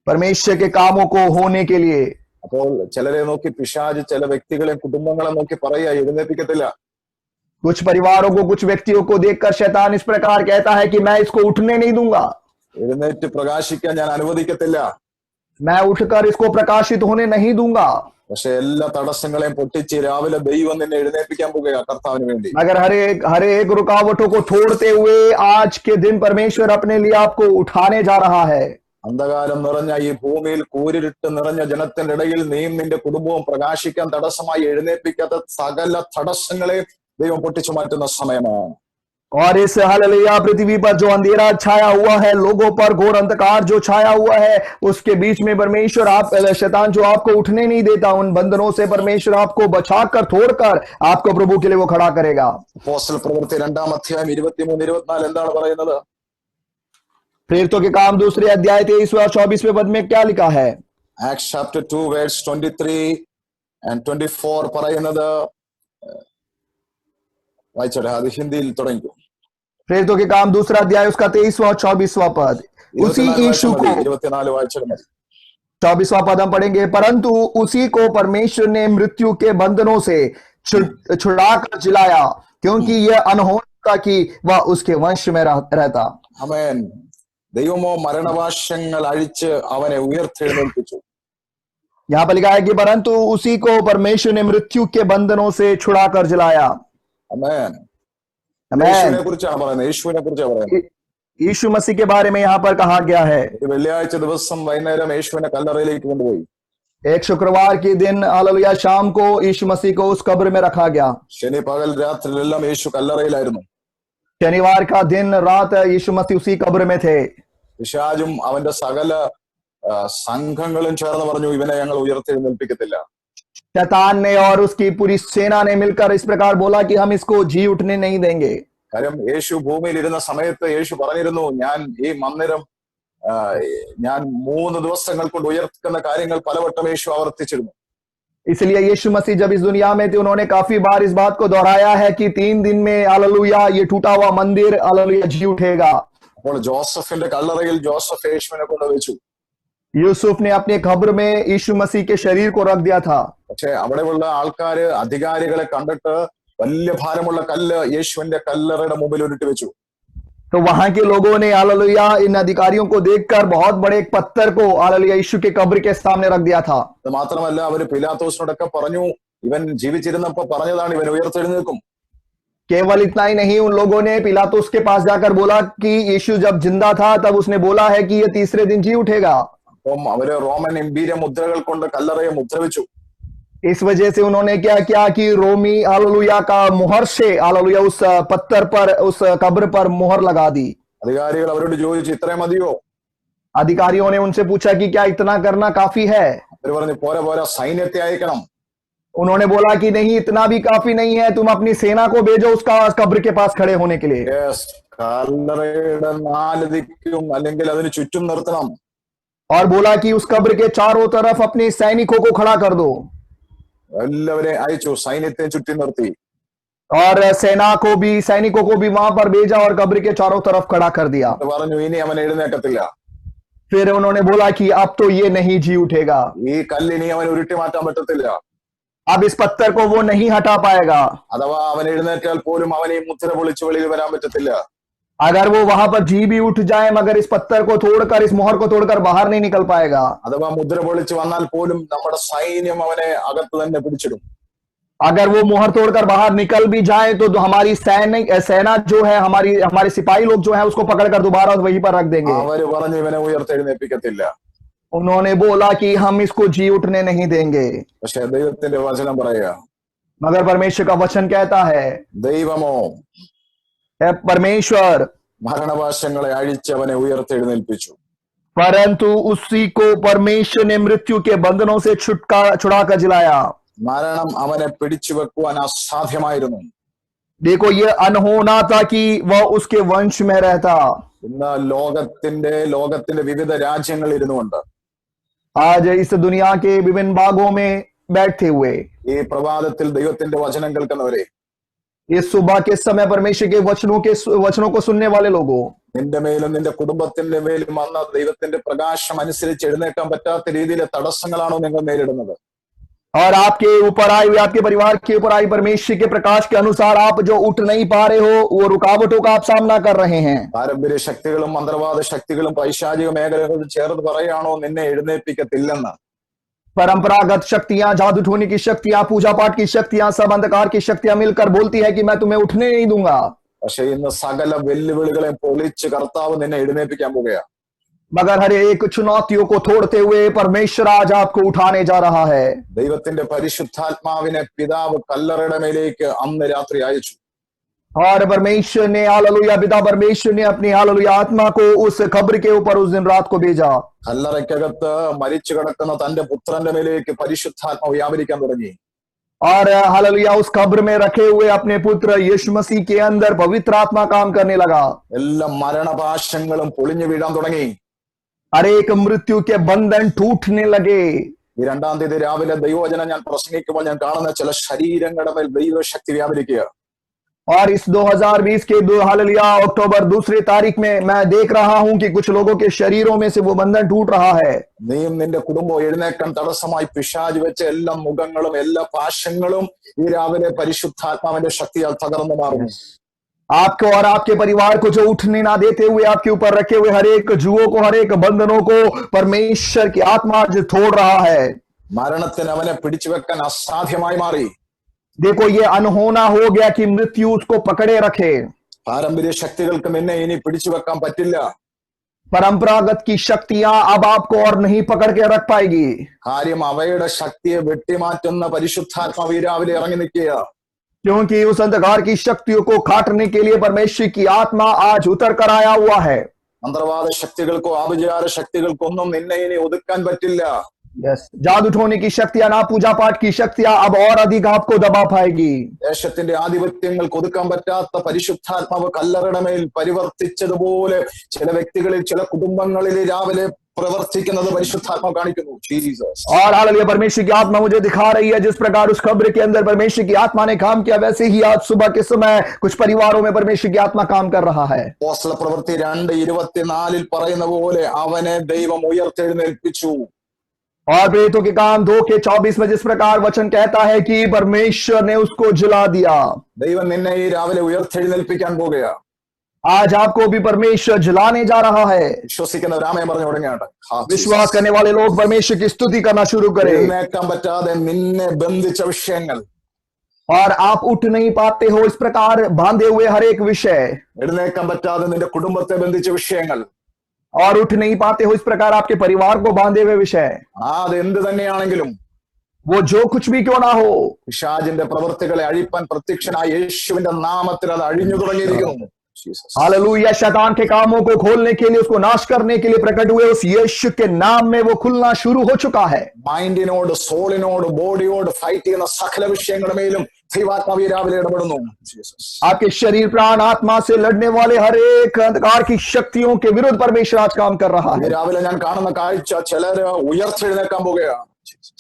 [SPEAKER 2] परमेश्वर के कामों को होने के लिए।
[SPEAKER 1] അപ്പോൾ ചിലരെ നോക്കി പിശാച് ചില വ്യക്തികളെ കുടുംബങ്ങളെ നോക്കി പറയുക, എഴുന്നേൽപ്പിക്കത്തില്ല.
[SPEAKER 2] कुछ परिवारों को, कुछ व्यक्तियों को देखकर शैतान इस प्रकार कहता है कि मैं इसको उठने नहीं दूंगा,
[SPEAKER 1] എഴുന്നേറ്റ് പ്രകാശിക്കാൻ ഞാൻ അനുവദിക്കത്തില്ല.
[SPEAKER 2] मैं उठकर इसको प्रकाशित होने नहीं दूंगा.
[SPEAKER 1] പക്ഷെ എല്ലാ തടസ്സങ്ങളെയും പൊട്ടിച്ച് രാവിലെ ദൈവം നിന്നെ എഴുന്നേൽപ്പിക്കാൻ പോകുക കർത്താവിന് വേണ്ടി.
[SPEAKER 2] मगर हर एक रुकावटों को तोड़ते हुए आज के दिन परमेश्वर अपने लिए आपको उठाने जा रहा है.
[SPEAKER 1] അന്ധകാരം നിറഞ്ഞ ഈ ഭൂമിയിൽ കൂരിരുട്ട് നിറഞ്ഞ ജനത്തിന്റെ ഇടയിൽ നീയും നിന്റെ കുടുംബവും പ്രകാശിക്കാൻ തടസ്സമായി എഴുന്നേൽപ്പിക്കാത്ത സകല തടസ്സങ്ങളെയും ദൈവം പൊട്ടിച്ചു മാറ്റുന്ന സമയമാണ്.
[SPEAKER 2] और इस हालेलुया पृथ्वी पर जो अंधेरा छाया हुआ है, लोगों पर घोर अंधकार जो छाया हुआ है, उसके बीच में परमेश्वर शैतान जो आपको उठने नहीं देता, उन बंधनों से परमेश्वर आपको बचाकर तोड़कर आपको प्रभु के लिए वो खड़ा करेगा.
[SPEAKER 1] അപ്പോസ്തല പ്രവൃത്തി 2-ാം അധ്യായം 23-24 എന്താണ് പറയുന്നത്?
[SPEAKER 2] प्रेरितों के काम 2 अध्याय 23 और 24वें पद में क्या लिखा है?
[SPEAKER 1] Acts chapter 2 verse 23 and 24 പറയുന്നത് വായിച്ചോട്ടെ, അത് ഹിന്ദിയിൽ തുടങ്ങിക്കോ.
[SPEAKER 2] प्रेरितों के काम 2 अध्याय उसका 23वां और 24वां पद. उसी यीशु को
[SPEAKER 1] 24 വായിച്ചാൽ മതി.
[SPEAKER 2] 24वां पद हम पढ़ेंगे. परंतु उसी को परमेश्वर ने मृत्यु के बंधनों से छुड़ाकर जिलाया, क्योंकि यह अनहोनी था कि वह उसके वंश में रहता.
[SPEAKER 1] ആമേൻ. ദൈവമോ മരണവാശങ്ങൾ അഴിച്ച് അവനെ ഉയർത്തെഴുന്നേൽപ്പിച്ചു.
[SPEAKER 2] यहाँ पर लिखा है कि परंतु उसी को परमेश्वर ने मृत्यु के बंधनों से छुड़ाकर जिलाया.
[SPEAKER 1] ആമേൻ.
[SPEAKER 2] आमीन.
[SPEAKER 1] യേശുവിനെ കുറിച്ചാണ് പറയുന്നത്. യേശുവിനെ കുറിച്ചാണ് പറയുന്നത്.
[SPEAKER 2] यीशु मसीह के बारे में यहाँ पर कहा गया है.
[SPEAKER 1] ഒരു വെള്ളിയാഴ്ച ദിവസം വൈകുന്നേരം യേശുവിനെ കല്ലറയിലേക്ക് കൊണ്ടുപോയി.
[SPEAKER 2] एक शुक्रवार के दिन हालेलुया शाम को यीशु मसीह को उस कब्र में रखा गया.
[SPEAKER 1] ശനി പകൽ രാത്രിയിലെല്ലാം യേശു കല്ലറയിലായിരുന്നു.
[SPEAKER 2] शनिवार का दिन रात यीशु मसीह उसी कब्र में थे.
[SPEAKER 1] പിശാചും അവന്റെ സകല സംഘങ്ങളും ചേർന്ന് പറഞ്ഞു, ഇവനെ ഞങ്ങൾ ഉയർത്തെഴുന്നേൽപ്പിക്കത്തില്ല.
[SPEAKER 2] शैतान ने और उसकी पूरी सेना ने मिलकर इस प्रकार बोला कि हम इसको जी उठने नहीं देंगे.
[SPEAKER 1] കാര്യം യേശു ഭൂമിയിൽ ഇരുന്ന സമയത്ത് യേശു പറഞ്ഞിരുന്നു, ഞാൻ ഈ മന്ദിരം ഞാൻ 3 ദിവസങ്ങൾ കൊണ്ട് ഉയർത്തുന്ന കാര്യങ്ങൾ പലവട്ടം യേശു ആവർത്തിച്ചിരുന്നു.
[SPEAKER 2] इसलिए यीशु मसीह जब इस दुनिया में थे, उन्होंने काफी बार इस बात को दोहराया है कि 3 दिन में हालेलुया ये टूटा हुआ मंदिर हालेलुया जी उठेगा.
[SPEAKER 1] അപ്പോൾ ജോസഫിന്റെ കല്ലറയിൽ ജോസഫ് യേശുവിനെ കൊണ്ടുവച്ചു.
[SPEAKER 2] यूसुफ ने अपने कब्र में यीशु मसीह के शरीर को रख दिया था.
[SPEAKER 1] പക്ഷെ അവിടെയുള്ള ആൾക്കാര് അധികാരികളെ കണ്ടിട്ട് വലിയ ഭാരമുള്ള കല്ല് യേശുവിന്റെ കല്ലറയുടെ മുമ്പിൽ ഉരുട്ടി വെച്ചു.
[SPEAKER 2] तो वहां के लोगों ने हालेलुया इन अधिकारियों को देखकर बहुत बड़े एक पत्थर को हालेलुया यीशु के कब्र के सामने रख दिया था.
[SPEAKER 1] അത് മാത്രമല്ല അവര് പിലാത്തോസിനോടൊക്കെ പറഞ്ഞു, ഇവൻ ജീവിച്ചിരുന്നപ്പോ പറഞ്ഞതാണ് ഇവൻ ഉയർത്തെഴുന്നേൽക്കും.
[SPEAKER 2] केवल इतना ही नहीं, उन लोगों ने पिलातुस के पास जाकर बोला कि यीशु जब जिंदा था तब उसने बोला है कि ये तीसरे दिन जी उठेगा.
[SPEAKER 1] അപ്പം അവര് റോമൻ എംപീരിയ മുദ്രകൾ കൊണ്ട് കല്ലറയെ മുദ്രവെച്ചു.
[SPEAKER 2] इस वजह से उन्होंने क्या किया कि रोमी हालेलुया का मुहर से हालेलुया उस पत्थर पर, उस कब्र पर मुहर लगा दी.
[SPEAKER 1] അധികാരികൾ അവരോട് ചോദിച്ചു, ഇത്രയും മതിയോ?
[SPEAKER 2] अधिकारियों ने उनसे पूछा कि क्या इतना करना काफी है?
[SPEAKER 1] അവര് പറഞ്ഞു, പോരാ പോരാ, സൈന്യത്തെ അയക്കണം.
[SPEAKER 2] उन्होंने बोला कि नहीं, इतना भी काफी नहीं है, तुम अपनी सेना को भेजो उसका कब्र के पास खड़े होने के लिए.
[SPEAKER 1] Yes, കല്ലറയുടെ 4 ദിക്കും അല്ലെങ്കിൽ അതിന് ചുറ്റും നിർത്തണം.
[SPEAKER 2] और बोला कि उस कब्र के चारों तरफ अपने सैनिकों को खड़ा कर दो.
[SPEAKER 1] എല്ലാവരെയും അയച്ചു, സൈന്യത്തെ ചുറ്റി നിർത്തി.
[SPEAKER 2] और सेना को भी, सैनिकों को भी वहां पर भेजा और कब्र के चारों तरफ खड़ा कर दिया.
[SPEAKER 1] പറഞ്ഞു, ഇനി അവൻ എഴുന്നേക്കത്തില്ല.
[SPEAKER 2] फिर उन्होंने बोला कि अब तो ये नहीं जी उठेगा.
[SPEAKER 1] ഈ കല്ലിനി അവൻ ഉരുട്ടി മാറ്റാൻ പറ്റത്തില്ല.
[SPEAKER 2] अब इस पत्थर को वो नहीं हटा पाएगा.
[SPEAKER 1] അഥവാ അവൻ എഴുന്നേറ്റാൽ പോലും അവനെ ഈ മുദ്ര പൊളിച്ച് വെളിയിൽ വരാൻ പറ്റത്തില്ല.
[SPEAKER 2] अगर वो वहां पर जी भी उठ जाए, मगर इस पत्थर को तोड़कर, इस मोहर को तोड़कर बाहर नहीं निकल पाएगा.
[SPEAKER 1] അഥവാ മുദ്ര പൊളിച്ച് വന്നാൽ പോലും നമ്മുടെ സൈന്യം അവനെ അകത്ത് തന്നെ പിടിച്ചിടും.
[SPEAKER 2] अगर वो मोहर तोड़कर बाहर निकल भी जाए तो हमारी सेना जो है, हमारे सिपाही लोग जो है उसको पकड़कर दोबारा वहीं पर रख देंगे.
[SPEAKER 1] അവര് പറഞ്ഞു, ഇവനെ ഉയർത്തെഴുന്നേൽപ്പിക്കത്തില്ല.
[SPEAKER 2] उन्होंने बोला कि हम इसको जी उठने नहीं देंगे.
[SPEAKER 1] പക്ഷെ ദൈവത്തിന്റെ വചനം പറയുക,
[SPEAKER 2] मगर परमेश्वर का वचन कहता है,
[SPEAKER 1] ദൈവമോ
[SPEAKER 2] परमेश्वर
[SPEAKER 1] മരണവാശങ്ങളെ അഴിച്ച് അവനെ ഉയർത്തെഴുന്നേൽപ്പിച്ചു.
[SPEAKER 2] परंतु उसी को परमेश्वर ने मृत्यु के बंधनों से छुड़ाकर जिलाया.
[SPEAKER 1] മരണം അവനെ പിടിച്ചു വെക്കുവാൻ അസാധ്യമായിരുന്നു.
[SPEAKER 2] देखो, ये अनहोना था कि वह उसके वंश में रहता.
[SPEAKER 1] ഇന്ന് ലോകത്തിന്റെ വിവിധ രാജ്യങ്ങളിൽ ഇരുന്നുകൊണ്ട്
[SPEAKER 2] आज इस दुनिया के विभिन्न भागों में बैठते हुए
[SPEAKER 1] ഈ പ്രഭാതത്തിൽ ദൈവത്തിന്റെ വചനം കേൾക്കുന്നവരെ,
[SPEAKER 2] इस सुबह के समय परमेश्वर के वचनों को सुनने वाले लोगों,
[SPEAKER 1] നിന്റെ മേലും നിന്റെ കുടുംബത്തിന്റെ മേലും വന്ന ദൈവത്തിന്റെ പ്രകാശം അനുസരിച്ച് എഴുന്നേക്കാൻ പറ്റാത്ത രീതിയിലെ തടസ്സങ്ങളാണോ നിങ്ങൾ നേരിടുന്നത്?
[SPEAKER 2] और आपके ऊपर आई हुई, आपके परिवार के ऊपर आई परमेश्वर के प्रकाश के अनुसार आप जो उठ नहीं पा रहे हो, वो रुकावटों का आप सामना कर रहे हैं।
[SPEAKER 1] പാരമ്പര്യ ശക്തികളും മന്ത്രവാദ ശക്തികളും പൈശാചിക മേഖലകളും ചേർന്ന് പറയാണോ നിന്നെ എഴുന്നേൽപ്പിക്കത്തില്ലെന്ന്?
[SPEAKER 2] परंपरागत शक्तियां, जादू टोने की शक्तियां, पूजा पाठ की शक्तियां, सब अंधकार की शक्तियां मिलकर बोलती है कि मैं तुम्हें उठने नहीं दूंगा।
[SPEAKER 1] പക്ഷെ ഇന്ന് സകല വെല്ലുവിളികളെ പൊളിച്ച് കർത്താവ് നിന്നെ എഴുന്നേൽപ്പിക്കാൻ പോകുകയാ.
[SPEAKER 2] मगर हर एक चुनौतियों को तोड़ते हुए परमेश्वर आज आपको उठाने जा रहा है।
[SPEAKER 1] ദൈവത്തിന്റെ പരിശുദ്ധാത്മാവിനെ പിതാവ് കല്ലറയുടെ മേലേക്ക് അന്ന് രാത്രി അയച്ചു.
[SPEAKER 2] और परमेश्वर ने हालेलुया, पिता परमेश्वर ने अपनी हालेलुया आत्मा को उस कब्र के ऊपर उस दिन रात को भेजा।
[SPEAKER 1] കല്ലറയ്ക്കകത്ത് മരിച്ചു കിടക്കുന്ന തന്റെ പുത്രന്റെ മേലേക്ക് പരിശുദ്ധാത്മാവ് വ്യാപരിക്കാൻ തുടങ്ങി.
[SPEAKER 2] और हालेलुया उस कब्र में रखे हुए अपने पुत्र यीशु मसीह के अंदर पवित्र आत्मा काम करने लगा।
[SPEAKER 1] എല്ലാ മരണപാശങ്ങളും പൊളിഞ്ഞു വീഴാൻ തുടങ്ങി.
[SPEAKER 2] हर एक मृत्यु के बंधन टूटने लगे।
[SPEAKER 1] ഈ 2-ാം തീയതി രാവിലെ ദൈവവചനം ഞാൻ പ്രസംഗിക്കുമ്പോൾ ഞാൻ കാണുന്ന ചില ശരീരങ്ങളുടെ മേൽ ദൈവശക്തി വ്യാപരിക്കുക.
[SPEAKER 2] और इस 2020 के हालेलुया अक्टूबर 2 तारीख में मैं देख रहा हूं कि कुछ लोगों के शरीरों में से वो बंधन टूट रहा है।
[SPEAKER 1] നീയും നിന്റെ കുടുംബവും എഴുന്നേക്കാൻ തടസ്സമായി പിശാച് വെച്ച എല്ലാ മുഖങ്ങളും എല്ലാ പാശങ്ങളും ഈ രാവിലെ പരിശുദ്ധാത്മാവിന്റെ ശക്തിയാൽ തകർന്നു മാറും.
[SPEAKER 2] आपको और आपके परिवार को जो उठने ना देते हुए आपके ऊपर रखे हुए हर एक जुओं को, हर एक बंधनों को परमेश्वर की आत्मा जो तोड़ रहा है।
[SPEAKER 1] മരണത്തിന് അവനെ പിടിച്ചു വെക്കാൻ അസാധ്യമായി മാറി.
[SPEAKER 2] देखो ये अनहोना हो गया कि मृत्यु उसको पकड़े रखे।
[SPEAKER 1] പാരമ്പര്യ ശക്തികൾക്ക് നിന്നെ ഇനി പിടിച്ചു വെക്കാൻ പറ്റില്ല.
[SPEAKER 2] परंपरागत की शक्तियां अब आपको और नहीं पकड़ के रख पाएगी।
[SPEAKER 1] കാര്യം അവയുടെ ശക്തിയെ വെട്ടിമാറ്റുന്ന പരിശുദ്ധാത്മാവ് ഈ രാവിലെ ഇറങ്ങി നിൽക്കുക.
[SPEAKER 2] क्योंकि उस अंधकार की शक्तियों को काटने के लिए परमेश्वर की आत्मा आज उतर कर आया हुआ है।
[SPEAKER 1] മന്ത്രവാദ ശക്തികൾക്കോ ആഭിചാര ശക്തികൾക്കൊന്നും നിന്നെ ഇനി ഒതുക്കാൻ പറ്റില്ല.
[SPEAKER 2] जादू टोने की शक्तियां ना पूजा पाठ की शक्तियां अब और अधिक आपको दबा पाएगी।
[SPEAKER 1] ദേശത്തിന്റെ ആധിപത്യങ്ങൾക്ക് ഒതുക്കാൻ പറ്റാത്ത പരിശുദ്ധാത്മാവ് കല്ലറയുടെ മേൽ പരിവർത്തിച്ചതുപോലെ ചില വ്യക്തികളിൽ ചില കുടുംബങ്ങളിൽ രാവിലെ प्रवर्तिക്കുന്നത് പരിശുദ്ധാത്മാവ് കാണിക്കുന്നു. ജീസസ്.
[SPEAKER 2] और हालेलुया परमेश्वर की आत्मा मुझे दिखा रही है जिस प्रकार उस कब्र के अंदर परमेश्वर की आत्मा ने काम किया, वैसे ही आज सुबह के समय कुछ परिवारों में परमेश्वर की आत्मा काम कर रहा है।
[SPEAKER 1] അപ്പോസ്തല പ്രവൃത്തി 2:24 പറയുന്ന പോലെ അവനെ ദൈവം ഉയർത്തെഴുന്നേൽപ്പിച്ചു.
[SPEAKER 2] और प्रेरितों के काम 2:24 में जिस प्रकार वचन कहता है कि परमेश्वर ने उसको जिला दिया।
[SPEAKER 1] ദൈവം നിന്നെ ഈ രാവിലെ ഉയർത്തെഴുന്നേൽപ്പിക്കാൻ പോകുകയാ.
[SPEAKER 2] आज आपको भी परमेश्वर जिलाने जा रहा है।
[SPEAKER 1] വിശ്വസിക്കുന്നവർ ആമേൻ പറഞ്ഞു തുടങ്ങിയാട്ടെ.
[SPEAKER 2] विश्वास करने वाले लोग परमेश्वर की स्तुति करना शुरू करें।
[SPEAKER 1] എഴുന്നേൽക്കാൻ പറ്റാതെ നിന്നെ ബന്ധിച്ച വിഷയങ്ങൾ,
[SPEAKER 2] और आप उठ नहीं पाते हो इस प्रकार बांधे हुए हर एक विषय,
[SPEAKER 1] എഴുന്നേൽക്കാൻ പറ്റാതെ നിന്റെ കുടുംബത്തെ ബന്ധിച്ച വിഷയങ്ങൾ,
[SPEAKER 2] और उठ नहीं पाते हो इस प्रकार आपके परिवार को बांधे हुए विषय,
[SPEAKER 1] അത് എന്ത് തന്നെയാണെങ്കിലും
[SPEAKER 2] वो जो कुछ भी क्यों ना हो,
[SPEAKER 1] പിശാചിന്റെ പ്രവൃത്തികളെ അഴിപ്പാൻ പ്രത്യക്ഷനായ യേശുവിന്റെ നാമത്തിൽ അത് അഴിഞ്ഞു തുടങ്ങിയിരിക്കുന്നു.
[SPEAKER 2] हालेलुया शैतान के कामों को खोलने के लिए, उसको नाश करने के लिए प्रकट हुए उस यीशु के नाम में वो खुलना शुरू हो चुका है।
[SPEAKER 1] മൈൻഡിനോട് സോളിനോട് ബോഡിയോട് ഫൈറ്റ് ചെയ്യുന്ന സകല വിഷയങ്ങളുടെ മേലും ദൈവാത്മാവ് ഈ രാവിലെ ഇടപെടുന്നു.
[SPEAKER 2] आपके शरीर प्राण आत्मा से लड़ने वाले हर एक अंधकार की शक्तियों के विरुद्ध परमेश्वर आज काम कर रहा
[SPEAKER 1] ഈ
[SPEAKER 2] है।
[SPEAKER 1] രാവിലെ ഞാൻ കാണുന്ന കാഴ്ച ചിലര് ഉയർത്തെഴുന്നേൽക്കാൻ പോകുകയാണ്.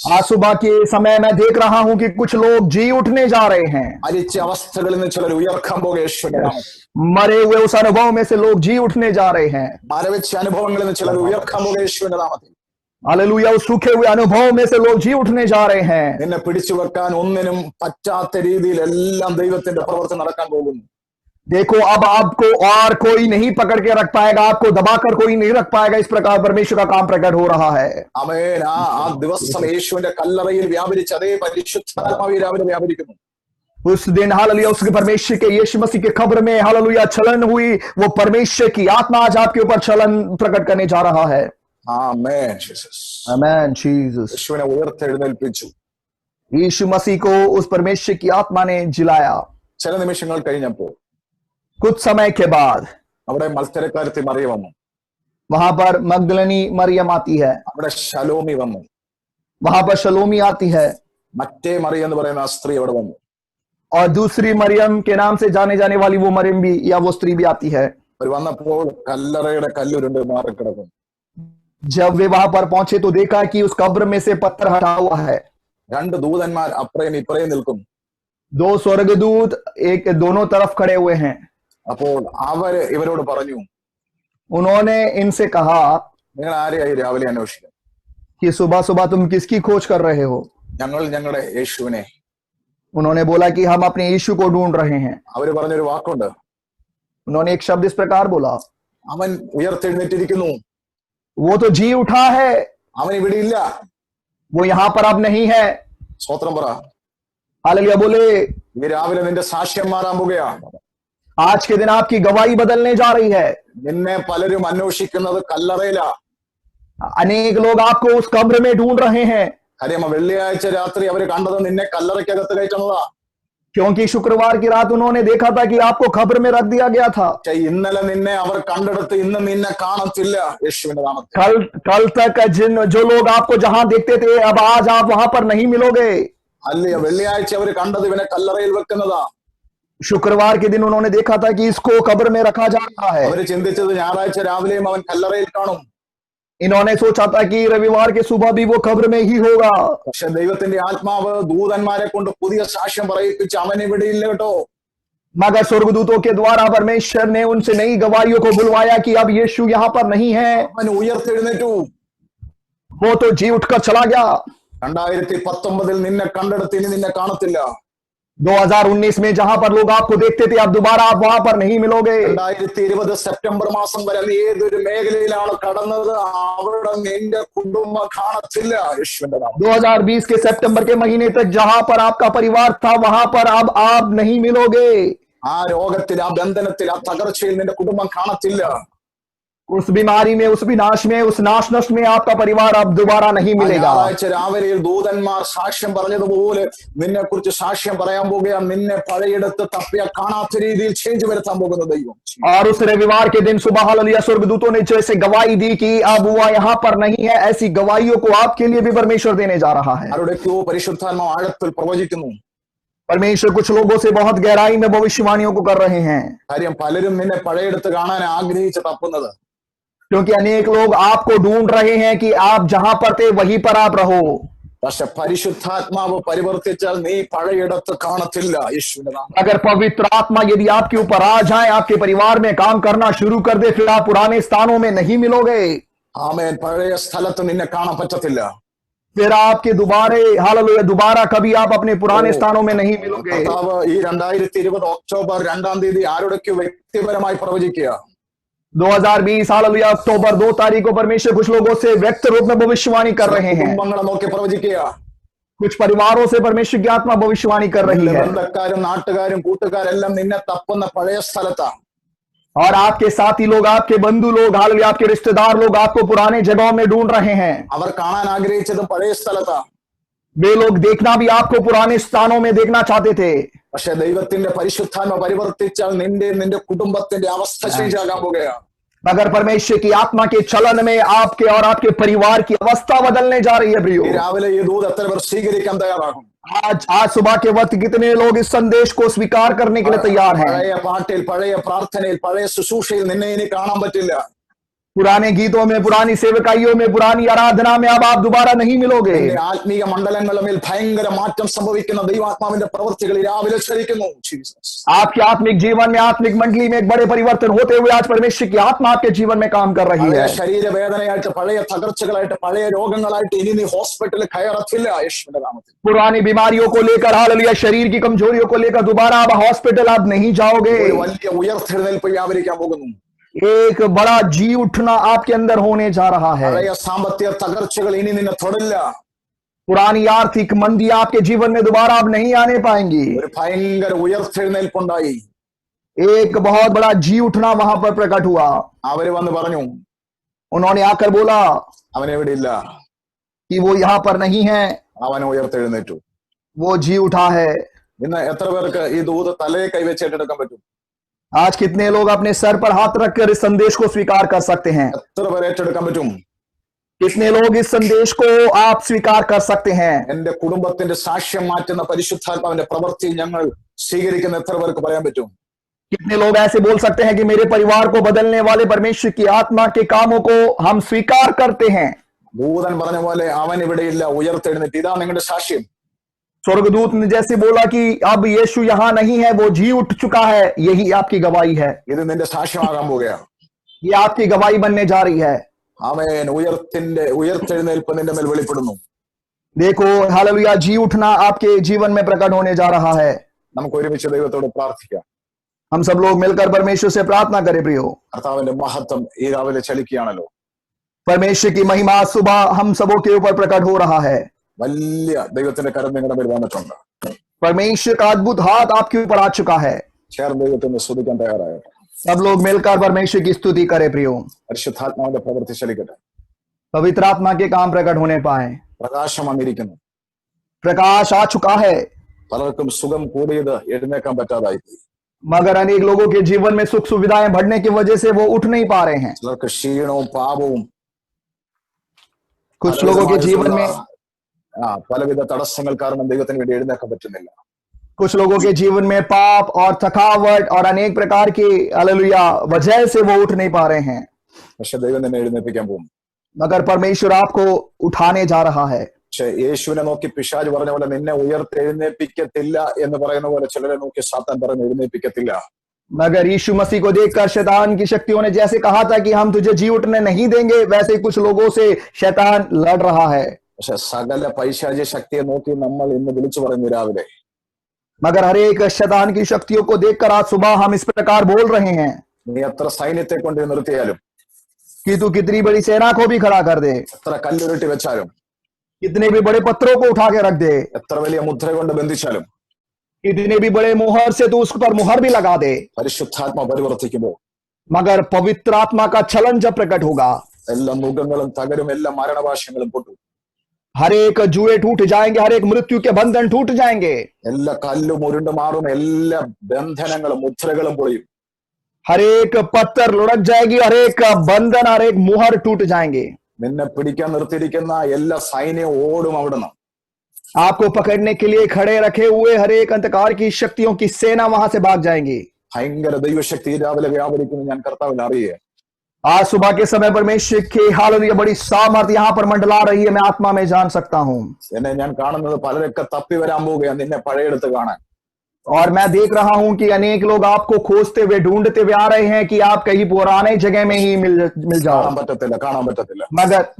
[SPEAKER 2] आज सुबह के समय मैं देख रहा हूं कि कुछ लोग जी उठने जा रहे हैं।
[SPEAKER 1] മരിച്ച അവസ്ഥകളിൽ നിന്ന് ചിലർ ഉയർക്കാൻ പോകുക യേശുവിന്റെ നാമത്തിൽ.
[SPEAKER 2] मरे हुए उस अनुभव में से लोग जी उठने जा रहे हैं।
[SPEAKER 1] മരവിച്ച അനുഭവങ്ങളിൽ നിന്ന് ചിലർ ഉയർക്കാൻ പോകുക യേശുവിന്റെ നാമത്തിൽ.
[SPEAKER 2] हालेलुया उस सूखे हुए अनुभव में से लोग जी उठने जा रहे हैं।
[SPEAKER 1] നിന്നെ പിടിച്ചു വെക്കാൻ ഒന്നിനും പറ്റാത്ത രീതിയിൽ എല്ലാം ദൈവത്തിന്റെ പ്രവൃത്തി നടക്കാൻ പോകുന്നു.
[SPEAKER 2] देखो अब आपको और कोई नहीं पकड़ के रख पाएगा, आपको दबाकर कोई नहीं रख पाएगा, इस प्रकार परमेश्वर का काम प्रकट हो रहा है।
[SPEAKER 1] ആമേൻ. ആ ദിവസം യേശുവിന്റെ കല്ലറയിൽ വ്യാപരിച്ച അതേ പരിശുദ്ധാത്മാവ് ഈ രാവിലെ വ്യാപരിക്കുന്നു.
[SPEAKER 2] उस दिन हालेलुया उसके परमेश्वर के यीशु मसीह के खबर में हालेलुया छलन हुई, वो परमेश्वर की आत्मा आज आपके ऊपर छलन प्रकट करने जा रहा है।
[SPEAKER 1] ആമേൻ. ജീസസ്.
[SPEAKER 2] आमेन जीसस।
[SPEAKER 1] യേശുവിനെ ഉയർത്തെഴുന്നേൽപ്പിച്ചു.
[SPEAKER 2] यीशु मसीह को उस परमेश्वर की आत्मा ने जिलाया।
[SPEAKER 1] ചില നിമിഷങ്ങൾ കഴിഞ്ഞപ്പോൾ
[SPEAKER 2] कुछ समय के बाद
[SPEAKER 1] അവിടെ മത്സരക്കാരത്തി മറിയ വന്നു.
[SPEAKER 2] वहां पर मगदलिनी मरियम आती है,
[SPEAKER 1] അവിടെ ശലോമി വന്നു.
[SPEAKER 2] वहां पर शलोमी आती है,
[SPEAKER 1] മറ്റേ മറിയ എന്ന് പറയുന്ന ആ സ്ത്രീ അവിടെ വന്നു.
[SPEAKER 2] और दूसरी मरियम के नाम से जाने जाने वाली वो मरियम भी या वो स्त्री भी आती है।
[SPEAKER 1] അവർ വന്നപ്പോൾ കല്ലറയുടെ കല്ലുരുണ്ട് മാറിക്കിടക്കുന്നു.
[SPEAKER 2] जब वे वहां पर पहुंचे तो देखा कि उस कब्र में से पत्थर हटा हुआ है।
[SPEAKER 1] 2 ദൂതന്മാർ അപ്പുറയും ഇപ്പുറയും നിൽക്കുന്നു.
[SPEAKER 2] 2 स्वर्गदूत एक दोनों तरफ खड़े हुए हैं।
[SPEAKER 1] അപ്പോൾ അവര് ഇവരോട് പറഞ്ഞു,
[SPEAKER 2] उन्होंने इनसे कहा
[SPEAKER 1] നിങ്ങൾ ആരെയായി രാവിലെ അന്വേഷിക്കുന്നത്?
[SPEAKER 2] कि सुबह सुबह तुम किसकी खोज कर रहे हो?
[SPEAKER 1] ഞങ്ങൾ ഞങ്ങളുടെ യേശുവിനെ.
[SPEAKER 2] उन्होंने बोला कि हम अपने यीशु को ढूंढ रहे हैं.
[SPEAKER 1] അവര് പറഞ്ഞൊരു വാക്കുണ്ട്,
[SPEAKER 2] उन्होंने एक शब्द इस प्रकार बोला,
[SPEAKER 1] അവൻ ഉയർത്തെഴുന്നേറ്റിരിക്കുന്നു,
[SPEAKER 2] वो तो जी उठा है,
[SPEAKER 1] അവൻ ഇവിടെ ഇല്ല.
[SPEAKER 2] वो यहां पर अब नहीं है.
[SPEAKER 1] സ്തോത്രം പറ.
[SPEAKER 2] हालेलुया बोले.
[SPEAKER 1] ഈ രാവിലെ നിന്റെ സാക്ഷ്യം മാറാൻ പോകുകയാ.
[SPEAKER 2] आज के दिन आपकी गवाही बदलने जा रही है.
[SPEAKER 1] നിന്നെ പലരും അന്വേഷിക്കുന്നത് കല്ലറയിലാ.
[SPEAKER 2] अनेक लोग आपको उस कब्र में ढूंढ रहे हैं,
[SPEAKER 1] കാര്യം വെള്ളിയാഴ്ച രാത്രി അവര് കണ്ടത് നിന്നെ കല്ലറയ്ക്കകത്ത് കയറ്റുന്നതാ.
[SPEAKER 2] क्योंकि शुक्रवार की रात उन्होंने देखा था कि आपको खबर में रख दिया गया था.
[SPEAKER 1] പക്ഷേ ഇന്നലെ നിന്നെ അവർ കണ്ടെടുത്ത് ഇന്ന് നിന്നെ കാണത്തില്ല യേശുവിന്റെ നാമത്തിൽ.
[SPEAKER 2] कल तक जो लोग आपको जहां देखते थे, अब आज आप वहां पर नहीं मिलोगे.
[SPEAKER 1] അല്ലയോ, വെള്ളിയാഴ്ച അവര് കണ്ടത് ഇവനെ കല്ലറയിൽ വെക്കുന്നതാ.
[SPEAKER 2] शुक्रवार के दिन उन्होंने देखा था कि इसको कब्र में रखा जा रहा है.
[SPEAKER 1] അവര് ചിന്തിച്ചത് ഞായറാഴ്ച രാവിലെയും അവൻ കല്ലറയിൽ കാണും.
[SPEAKER 2] इन्होंने सोचा था कि रविवार के सुबह भी वो कब्र में ही होगा.
[SPEAKER 1] പക്ഷെ ദൈവത്തിന്റെ ആത്മാവ് ദൂതന്മാരെ കൊണ്ട് പുതിയ സാക്ഷ്യം പറയിപ്പിച്ച് അവൻ ഇവിടെ ഇല്ല കേട്ടോ.
[SPEAKER 2] मगर स्वर्गदूतों के द्वारा परमेश्वर ने उनसे नई गवाहियों को बुलवाया कि अब यीशु यहाँ पर नहीं है.
[SPEAKER 1] അവൻ ഉയർത്തെഴുന്നേറ്റു.
[SPEAKER 2] वो तो जी उठकर चला गया.
[SPEAKER 1] 2019 നിന്നെ കണ്ടെടുത്ത് ഇനി നിന്നെ കാണത്തില്ല.
[SPEAKER 2] 2019 में जहां पर लोग आपको देखते थे, अब दोबारा आप वहां पर नहीं मिलोगे.
[SPEAKER 1] 2020 സെപ്റ്റംബർ മാസം വരെ നീ ഏതൊരു മേഖലയിലാണ് കടന്നത് അവിടെ നിന്റെ കുടുംബം കാണത്തില്ല യേശുവിന്റെ നാമത്തിൽ.
[SPEAKER 2] 2020 के सितंबर के महीने तक जहां पर आपका परिवार था, वहां पर अब आप नहीं मिलोगे.
[SPEAKER 1] ആ രോഗത്തിൽ, ആ ബന്ധനത്തിൽ, ആ തകർച്ചയിൽ നിന്റെ കുടുംബം കാണത്തില്ല.
[SPEAKER 2] उस बीमारी में, उस विनाश में, उस नाश नष्ट में आपका परिवार अब दोबारा नहीं मिलेगा.
[SPEAKER 1] ഞായറാഴ്ച രാവിലെ ദൂതന്മാർ സാക്ഷ്യം പറഞ്ഞതുപോലെ നിന്നെ കുറിച്ച് സാക്ഷ്യം പറയാൻ പോകുകയാണ്. നിന്നെ പഴയടത്ത് തപ്പിയ കാണാത്ത രീതിയിൽ ചേഞ്ച് വരുത്താൻ പോകുന്ന ദൈവം.
[SPEAKER 2] और उस रविवार के दिन सुबह हालेलुया स्वर्गदूतों ने जैसे गवाही दी कि अब वो यहाँ पर नहीं है, ऐसी गवाहियों को आपके लिए भी परमेश्वर देने जा रहा है.
[SPEAKER 1] ആരുടെയൊക്കെയോ പരിശുദ്ധാത്മാവ് ആഴത്തിൽ പ്രവചിക്കുന്നു.
[SPEAKER 2] परमेश्वर कुछ लोगों से बहुत गहराई में भविष्यवाणियों को कर रहे हैं,
[SPEAKER 1] കാര്യം പലരും നിന്നെ പഴയടത്ത് കാണാൻ ആഗ്രഹിച്ച് തപ്പുന്നത്.
[SPEAKER 2] क्योंकि अनेक लोग आपको ढूंढ रहे हैं कि आप जहां पर थे वहीं पर आप रहो.
[SPEAKER 1] പക്ഷെ പരിശുദ്ധാത്മാവ് പരിവർത്തിച്ചാൽ നീ പഴയടത്ത് കാണത്തില്ല യേശുവിന്റെ നാമത്തിൽ.
[SPEAKER 2] अगर पवित्र आत्मा यदि आपके ऊपर आ जाए, आपके परिवार में काम करना शुरू कर दे, फिर आप पुराने स्थानों में नहीं मिलोगे.
[SPEAKER 1] ആമേൻ. പഴയ സ്ഥലത്ത് നിന്നെ കാണാൻ പറ്റത്തില്ല.
[SPEAKER 2] फिर आपके दोबारा कभी आप अपने पुराने स्थानों में नहीं मिलोगे.
[SPEAKER 1] കർത്താവ് ഈ 2020 ഒക്ടോബർ 2 ആരുടെയൊക്കെ വ്യക്തിപരമായി പ്രവചിക്കുക.
[SPEAKER 2] 2020 हालेलुया अक्टूबर 2 तारीख को परमेश्वर कुछ लोगों से व्यक्त रूप में भविष्यवाणी कर रहे हैं.
[SPEAKER 1] കുടുംബങ്ങളെ നോക്കി പ്രവചിക്കുക.
[SPEAKER 2] कुछ परिवारों से परमेश्वर की आत्मा भविष्यवाणी कर रही है.
[SPEAKER 1] ബന്ധക്കാരും നാട്ടുകാരും കൂട്ടുകാരെല്ലാം നിന്നെ തപ്പുന്ന പഴയ സ്ഥലത്താ.
[SPEAKER 2] और आपके साथी लोग, आपके बंधु लोग, हालेलुया आपके रिश्तेदार लोग आपको पुराने जगहों में ढूंढ रहे हैं.
[SPEAKER 1] അവർ കാണാൻ ആഗ്രഹിച്ചതും പഴയ സ്ഥലത്താ.
[SPEAKER 2] वे लोग देखना भी आपको पुराने स्थानों में देखना चाहते थे.
[SPEAKER 1] പക്ഷെ ദൈവത്തിന്റെ പരിശുദ്ധാത്മ പരിവർത്തിച്ചാൽ നിന്റെ കുടുംബത്തിന്റെ അവസ്ഥ ചേഞ്ച് ആകാൻ പോകുകയാണ്.
[SPEAKER 2] मगर परमेश्वर की आत्मा के चलन में आपके और आपके परिवार की अवस्था बदलने जा रही है. प्रियो,
[SPEAKER 1] ഈ രാവിലെ ഈ ദൂത് എത്ര പേർ സ്വീകരിക്കാൻ തയ്യാറാകും?
[SPEAKER 2] आज सुबह के वक्त कितने लोग इस संदेश को स्वीकार करने के लिए तैयार हैं?
[SPEAKER 1] പഴയ പാട്ടിൽ, പഴയ പ്രാർത്ഥനയിൽ, പഴയ ശുശ്രൂഷയിൽ നിന്നെ ഇനി കാണാൻ പറ്റില്ല.
[SPEAKER 2] पुराने गीतों में, पुरानी सेवकाइयों में, पुरानी आराधना में अब आप दोबारा नहीं मिलोगे.
[SPEAKER 1] നിന്റെ ആത്മീയ മണ്ഡലങ്ങളിൽ ഭയങ്കര മാറ്റം സംഭവിക്കുന്ന ദൈവാത്മാവിന്റെ പ്രവൃത്തികൾ ഈ രാവിലെ ചലിക്കുന്നു. ജീസസ്.
[SPEAKER 2] आपके आत्मिक जीवन में, आत्मिक मंडली में एक बड़े परिवर्तन होते हुए आज परमेश्वर की आत्मा आपके जीवन में काम कर रही
[SPEAKER 1] പഴയ
[SPEAKER 2] है.
[SPEAKER 1] ശരീരവേദനയായിട്ട്, പഴയ തകർച്ചകളായിട്ട്, പഴയ രോഗങ്ങളായിട്ട് ഇനി നീ ഹോസ്പിറ്റലിൽ കയറത്തില്ല യേശുവിന്റെ നാമത്തിൽ.
[SPEAKER 2] पुरानी बीमारियों को लेकर, हालेलुया शरीर की कमजोरियों को लेकर दोबारा अब हॉस्पिटल आप नहीं जाओगे.
[SPEAKER 1] ഒരു വലിയ ഉയർത്തെഴുന്നേൽപ്പ് വ്യാപരിക്കാൻ പോകുന്നു.
[SPEAKER 2] एक बड़ा जी उठना आपके अंदर होने जा रहा है.
[SPEAKER 1] പഴയ സാമ്പത്തിക തകർച്ചകൾ ഇനി നിന്നെ തൊടില്ല.
[SPEAKER 2] पुरानी आर्थिक मंदी आपके जीवन में दोबारा अब नहीं आने पाएंगी.
[SPEAKER 1] ഒരു ഭയങ്കര ഉയർത്തെഴുന്നേൽപ്പുണ്ടായി.
[SPEAKER 2] एक बहुत बड़ा जी उठना वहां पर प्रकट हुआ.
[SPEAKER 1] അവര് വന്ന് പറഞ്ഞു,
[SPEAKER 2] उन्होंने आकर बोला
[SPEAKER 1] അവൻ എവിടെ ഇല്ല,
[SPEAKER 2] कि वो यहाँ पर नहीं है,
[SPEAKER 1] അവൻ ഉയർത്തെഴുന്നേറ്റു.
[SPEAKER 2] वो जी उठा है.
[SPEAKER 1] ഇന്ന് എത്ര പേർക്ക് ഈ ദൂത് തലയെ കൈവച്ച് ഏറ്റെടുക്കാൻ പറ്റും?
[SPEAKER 2] आज कितने लोग अपने सर पर हाथ रखकर इस संदेश को स्वीकार कर सकते हैं?
[SPEAKER 1] എത്ര പേർ ഏറ്റെടുക്കാൻ പറ്റും?
[SPEAKER 2] कितने लोग इस संदेश को आप स्वीकार कर सकते हैं?
[SPEAKER 1] എന്റെ കുടുംബത്തിന്റെ സാക്ഷ്യം മാറ്റുന്ന പരിശുദ്ധാത്മാവിന്റെ പ്രവൃത്തി ഞങ്ങൾ സ്വീകരിക്കുന്ന എത്ര പേർക്ക് പറയാൻ പറ്റും?
[SPEAKER 2] कितने लोग ऐसे बोल सकते हैं कि मेरे परिवार को बदलने वाले परमेश्वर की आत्मा के कामों को हम स्वीकार करते हैं?
[SPEAKER 1] ദൂതൻ പറഞ്ഞ പോലെ അവൻ ഇവിടെ ഇല്ല, ഉയർത്തെഴുന്നേറ്റ്. ഇതാ നിങ്ങളുടെ സാക്ഷ്യം.
[SPEAKER 2] स्वर्गदूत ने जैसे बोला कि अब यीशु यहाँ नहीं है, वो जी उठ चुका है, यही आपकी गवाही है.
[SPEAKER 1] ഇത് നിന്റെ സാക്ഷ്യമാകാൻ പോകുകയാണ്.
[SPEAKER 2] ये आपकी गवाही बनने जा रही है.
[SPEAKER 1] അവൻ ഉയർത്തെഴുന്നേൽപ്പ് നിന്റെ മേൽ വെളിപ്പെടുന്നു.
[SPEAKER 2] देखो हालेलुया, जी उठना आपके जीवन में प्रकट होने जा रहा है।
[SPEAKER 1] നമുക്ക് ഒരുമിച്ച് ദൈവത്തോട് പ്രാർത്ഥിക്കാം.
[SPEAKER 2] हम सब लोग मिलकर परमेश्वर से प्रार्थना करें प्रियो।
[SPEAKER 1] കർത്താവിന്റെ മഹത്വം ഈ രാവിലെ ചലിക്കുകയാണല്ലോ.
[SPEAKER 2] परमेश्वर की महिमा सुबह हम सबों के ऊपर प्रकट हो रहा है।
[SPEAKER 1] വലിയ ദൈവത്തിന്റെ കരം നിങ്ങളുടെ മേൽ വന്നിട്ടുണ്ട്.
[SPEAKER 2] परमेश्वर का अद्भुत हाथ आपके ऊपर आ चुका है।
[SPEAKER 1] ചേർന്ന് ദൈവത്തെ സ്തുതിക്കാൻ തയ്യാറാകട്ടെ.
[SPEAKER 2] सब लोग मिलकर परमेश्वर की स्तुति करें प्रियो।
[SPEAKER 1] പരിശുദ്ധാത്മാവിന്റെ പ്രവൃത്തി ചലിക്കട്ടെ.
[SPEAKER 2] पवित्र आत्मा के काम प्रकट होने पाए।
[SPEAKER 1] പ്രകാശം വന്നിരിക്കുന്നു.
[SPEAKER 2] प्रकाश आ चुका है।
[SPEAKER 1] പലർക്കും സുഖം കൂടിയത് എഴുന്നേക്കാൻ പറ്റാതായി.
[SPEAKER 2] मगर अनेक लोगों के जीवन में सुख सुविधाएं बढ़ने की वजह से वो उठ नहीं पा रहे हैं।
[SPEAKER 1] ചിലർക്ക് ക്ഷീണവും പാപവും
[SPEAKER 2] कुछ लोगों के जीवन में
[SPEAKER 1] പലവിധ തടസ്സങ്ങൾ കാരണം ദൈവത്തിന് വേണ്ടി എഴുന്നേക്കാൻ പറ്റുന്നില്ല.
[SPEAKER 2] कुछ लोगों के जीवन में पाप और थकावट और अनेक प्रकार की हालेलुया वजह से वो उठ नहीं पा रहे हैं।
[SPEAKER 1] പക്ഷെ ദൈവം നിന്നെ എഴുന്നേൽപ്പിക്കാൻ പോകുന്നു.
[SPEAKER 2] मगर परमेश्वर आपको उठाने जा रहा है।
[SPEAKER 1] പക്ഷെ യേശുവിനെ നോക്കി പിശാച് പറഞ്ഞ പോലെ നിന്നെ ഉയർത്തെഴുന്നേൽപ്പിക്കത്തില്ല എന്ന് പറയുന്ന പോലെ ചിലരെ നോക്കി സാത്താൻ പറഞ്ഞ് എഴുന്നേൽപ്പിക്കത്തില്ല.
[SPEAKER 2] मगर यीशु मसीह को देखकर शैतान की शक्तियों ने जैसे कहा था कि हम तुझे जी उठने नहीं देंगे, वैसे ही कुछ लोगों से शैतान लड़ रहा है।
[SPEAKER 1] പക്ഷെ സകല പൈശാചിക ശക്തിയെ നോക്കി നമ്മൾ ഇന്ന് വിളിച്ചു പറഞ്ഞു രാവിലെ.
[SPEAKER 2] मगर हर एक शैतान की शक्तियों को देखकर आज सुबह हम इस प्रकार बोल रहे हैं
[SPEAKER 1] നീ എത്ര സൈന്യത്തെ കൊണ്ട് നിർത്തിയാലും,
[SPEAKER 2] कि तू कितनी बड़ी सेना को भी खड़ा कर दे,
[SPEAKER 1] എത്ര കല്ലുരുട്ടി വെച്ചാലും,
[SPEAKER 2] कितने भी बड़े पत्थरों को उठा के रख दे,
[SPEAKER 1] എത്ര വലിയ മുദ്ര കൊണ്ട് ബന്ധിച്ചാലും,
[SPEAKER 2] कितने भी बड़े मुहर से तू उस पर मुहर भी लगा दे,
[SPEAKER 1] പരിശുദ്ധാത്മ പരിവർത്തിക്കുമ്പോൾ
[SPEAKER 2] मगर पवित्र आत्मा का चलन जब प्रकट होगा,
[SPEAKER 1] എല്ലാ മുഖങ്ങളും തകരും, എല്ലാ മരണഭാഷ്യങ്ങളും പൊട്ടും,
[SPEAKER 2] हर एक जुए टूट जाएंगे, हर एक मृत्यु के बंधन टूट जाएंगे,
[SPEAKER 1] എല്ലാ കല്ലും ഉരുണ്ടു മാറും, എല്ലാ ബന്ധനങ്ങളും മുദ്രകളും പൊളിയും.
[SPEAKER 2] हर एक पत्थर लुढ़क जाएगी, हर एक बंधन, हर एक मुहर टूट जाएंगे।
[SPEAKER 1] നിന്നെ പിടിക്കാൻ നിർത്തിയിരിക്കുന്ന എല്ലാ സൈന്യവും ഓടും അവിടുന്ന്.
[SPEAKER 2] आपको पकड़ने के लिए खड़े रखे हुए हर एक अंधकार की शक्तियों की सेना वहां से भाग जाएंगी।
[SPEAKER 1] ഭയങ്കര ദൈവശക്തി രാവിലെ വ്യാപരിക്കുന്നു ഞാൻ കർത്താവിൽ അറിയേ.
[SPEAKER 2] आज सुबह के समय परमेश्वर की हालेलुया बड़ी सामर्थ यहाँ पर मंडला रही है, मैं आत्मा में जान सकता हूँ।
[SPEAKER 1] എന്നെ ഞാൻ കാണുന്നത് പലരൊക്കെ തപ്പി വരാൻ പോവുകയാണ് നിന്നെ പഴയെടുത്ത് കാണാൻ.
[SPEAKER 2] और मैं देख रहा हूं कि अनेक लोग आपको खोजते हुए ढूंढते हुए आ रहे हैं कि आप कहीं पुराने जगह में ही मिल जाओ,
[SPEAKER 1] കാണാൻ പറ്റത്തില്ല.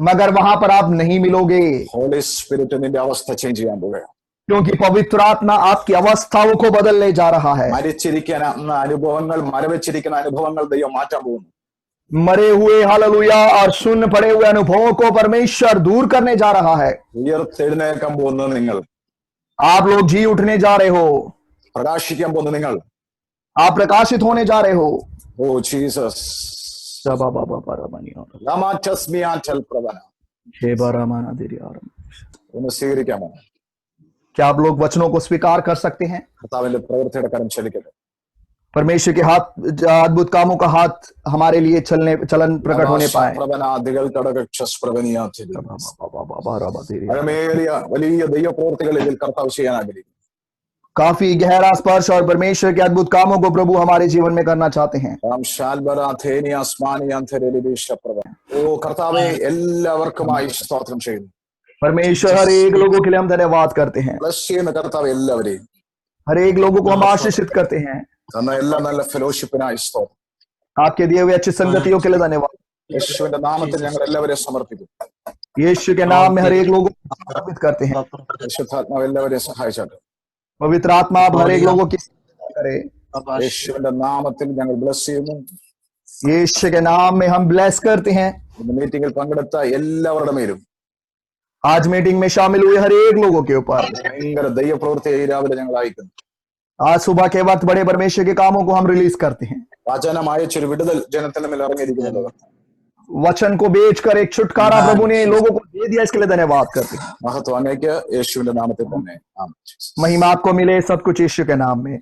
[SPEAKER 2] मगर वहां पर आप नहीं मिलोगे,
[SPEAKER 1] ഹോളി സ്പിരിറ്റ് നിന്റെ അവസ്ഥ ചേഞ്ച് ചെയ്യാൻ പോവുകയാണ്.
[SPEAKER 2] क्योंकि पवित्र आत्मा आपकी अवस्थाओं को बदलने जा रहा है।
[SPEAKER 1] മരിച്ചിരിക്കുന്ന അനുഭവങ്ങൾ, മരവച്ചിരിക്കുന്ന അനുഭവങ്ങൾ ദൈവം മാറ്റാൻ പോകുന്നു.
[SPEAKER 2] मरे हुए हालेलुया और सुन्न पड़े हुए अनुभवों को परमेश्वर दूर करने जा रहा है।
[SPEAKER 1] ഉയർത്തെഴുന്നേൽക്കാൻ പോകുന്ന നിങ്ങൾ,
[SPEAKER 2] आप लोग जी उठने जा रहे हो,
[SPEAKER 1] പ്രകാശിക്കാൻ പോകുന്ന നിങ്ങൾ,
[SPEAKER 2] आप प्रकाशित होने जा रहे हो।
[SPEAKER 1] ഓ ജീസസ് ലമാറ്റസ്മിയാറ്റൽ പ്രവന ഒന്ന് സ്വീകരിക്കാമോ?
[SPEAKER 2] क्या आप लोग वचनों को स्वीकार कर सकते हैं?
[SPEAKER 1] കർത്താവിന്റെ പ്രവൃത്തിയുടെ കരം ചലിക്കട്ടെ.
[SPEAKER 2] परमेश्वर के हाथ, अद्भुत कामों का हाथ हमारे लिए चलन प्रकट होने पाए।
[SPEAKER 1] വലിയ ദൈവപ്രവൃത്തികൾ ഇതിൽ കർത്താവ് ചെയ്യാൻ ആഗ്രഹിക്കുന്നു.
[SPEAKER 2] काफी गहरा स्पर्श और परमेश्वर के अद्भुत कामों को प्रभु हमारे जीवन में करना चाहते हैं।
[SPEAKER 1] ഓ കർത്താവേ, എല്ലാവർക്കുമായി സ്തോത്രം ചെയ്യുന്നു.
[SPEAKER 2] परमेश्वर हर एक लोगों के लिए हम धन्यवाद करते हैं।
[SPEAKER 1] ബ്ലസ് ചെയ്യുന്ന കർത്താവ് എല്ലാവരെയും,
[SPEAKER 2] हर एक लोगों को हम आशीषित करते हैं।
[SPEAKER 1] തന്ന എല്ലാ നല്ല ഫെലോഷിപ്പിനായി സ്തോത്രം.
[SPEAKER 2] आपके दिए हुए अच्छी संगतियों के लिए धन्यवाद।
[SPEAKER 1] യേശുവിന്റെ നാമത്തിൽ ഞങ്ങൾ എല്ലാവരെയും സമർപ്പിക്കും.
[SPEAKER 2] यीशु के नाम में हर एक लोगों को समर्पित करते हैं।
[SPEAKER 1] പരിശുദ്ധാത്മാവ് എല്ലാവരെയും സഹായിച്ചാട്ടെ.
[SPEAKER 2] पवित्र आत्मा आप हर एक लोगों की सहायता करे।
[SPEAKER 1] യേശുവിന്റെ നാമത്തിൽ ഞങ്ങൾ ബ്ലസ് ചെയ്യുന്നു.
[SPEAKER 2] यीशु के नाम में हम ब्लेस करते हैं।
[SPEAKER 1] ഇന്ന് മീറ്റിംഗിൽ പങ്കെടുത്ത എല്ലാവരുടെ മേലും
[SPEAKER 2] आज मीटिंग में शामिल हुए हर एक लोगों के ऊपर
[SPEAKER 1] ഭയങ്കര ദൈവപ്രവൃത്തിയെ ഈ രാവിലെ ഞങ്ങൾ അയക്കുന്നു.
[SPEAKER 2] आज सुबह के वक्त बड़े परमेश्वर के कामों को हम रिलीज करते हैं।
[SPEAKER 1] വചനം അയച്ചൊരു വിടുതൽ ജനത്തിന്റെ മേൽ ഇറങ്ങിയിരിക്കുന്നത്.
[SPEAKER 2] वचन को बेचकर एक छुटकारा प्रभु ने लोगों को दे दिया, इसके लिए धन्यवाद करते हैं।
[SPEAKER 1] മഹത്വം അങ്ങേക്ക് യേശുവിന്റെ നാമത്തിൽ തന്നെ. ആമേൻ.
[SPEAKER 2] महिमा आपको मिले, सब कुछ यीशु के नाम में।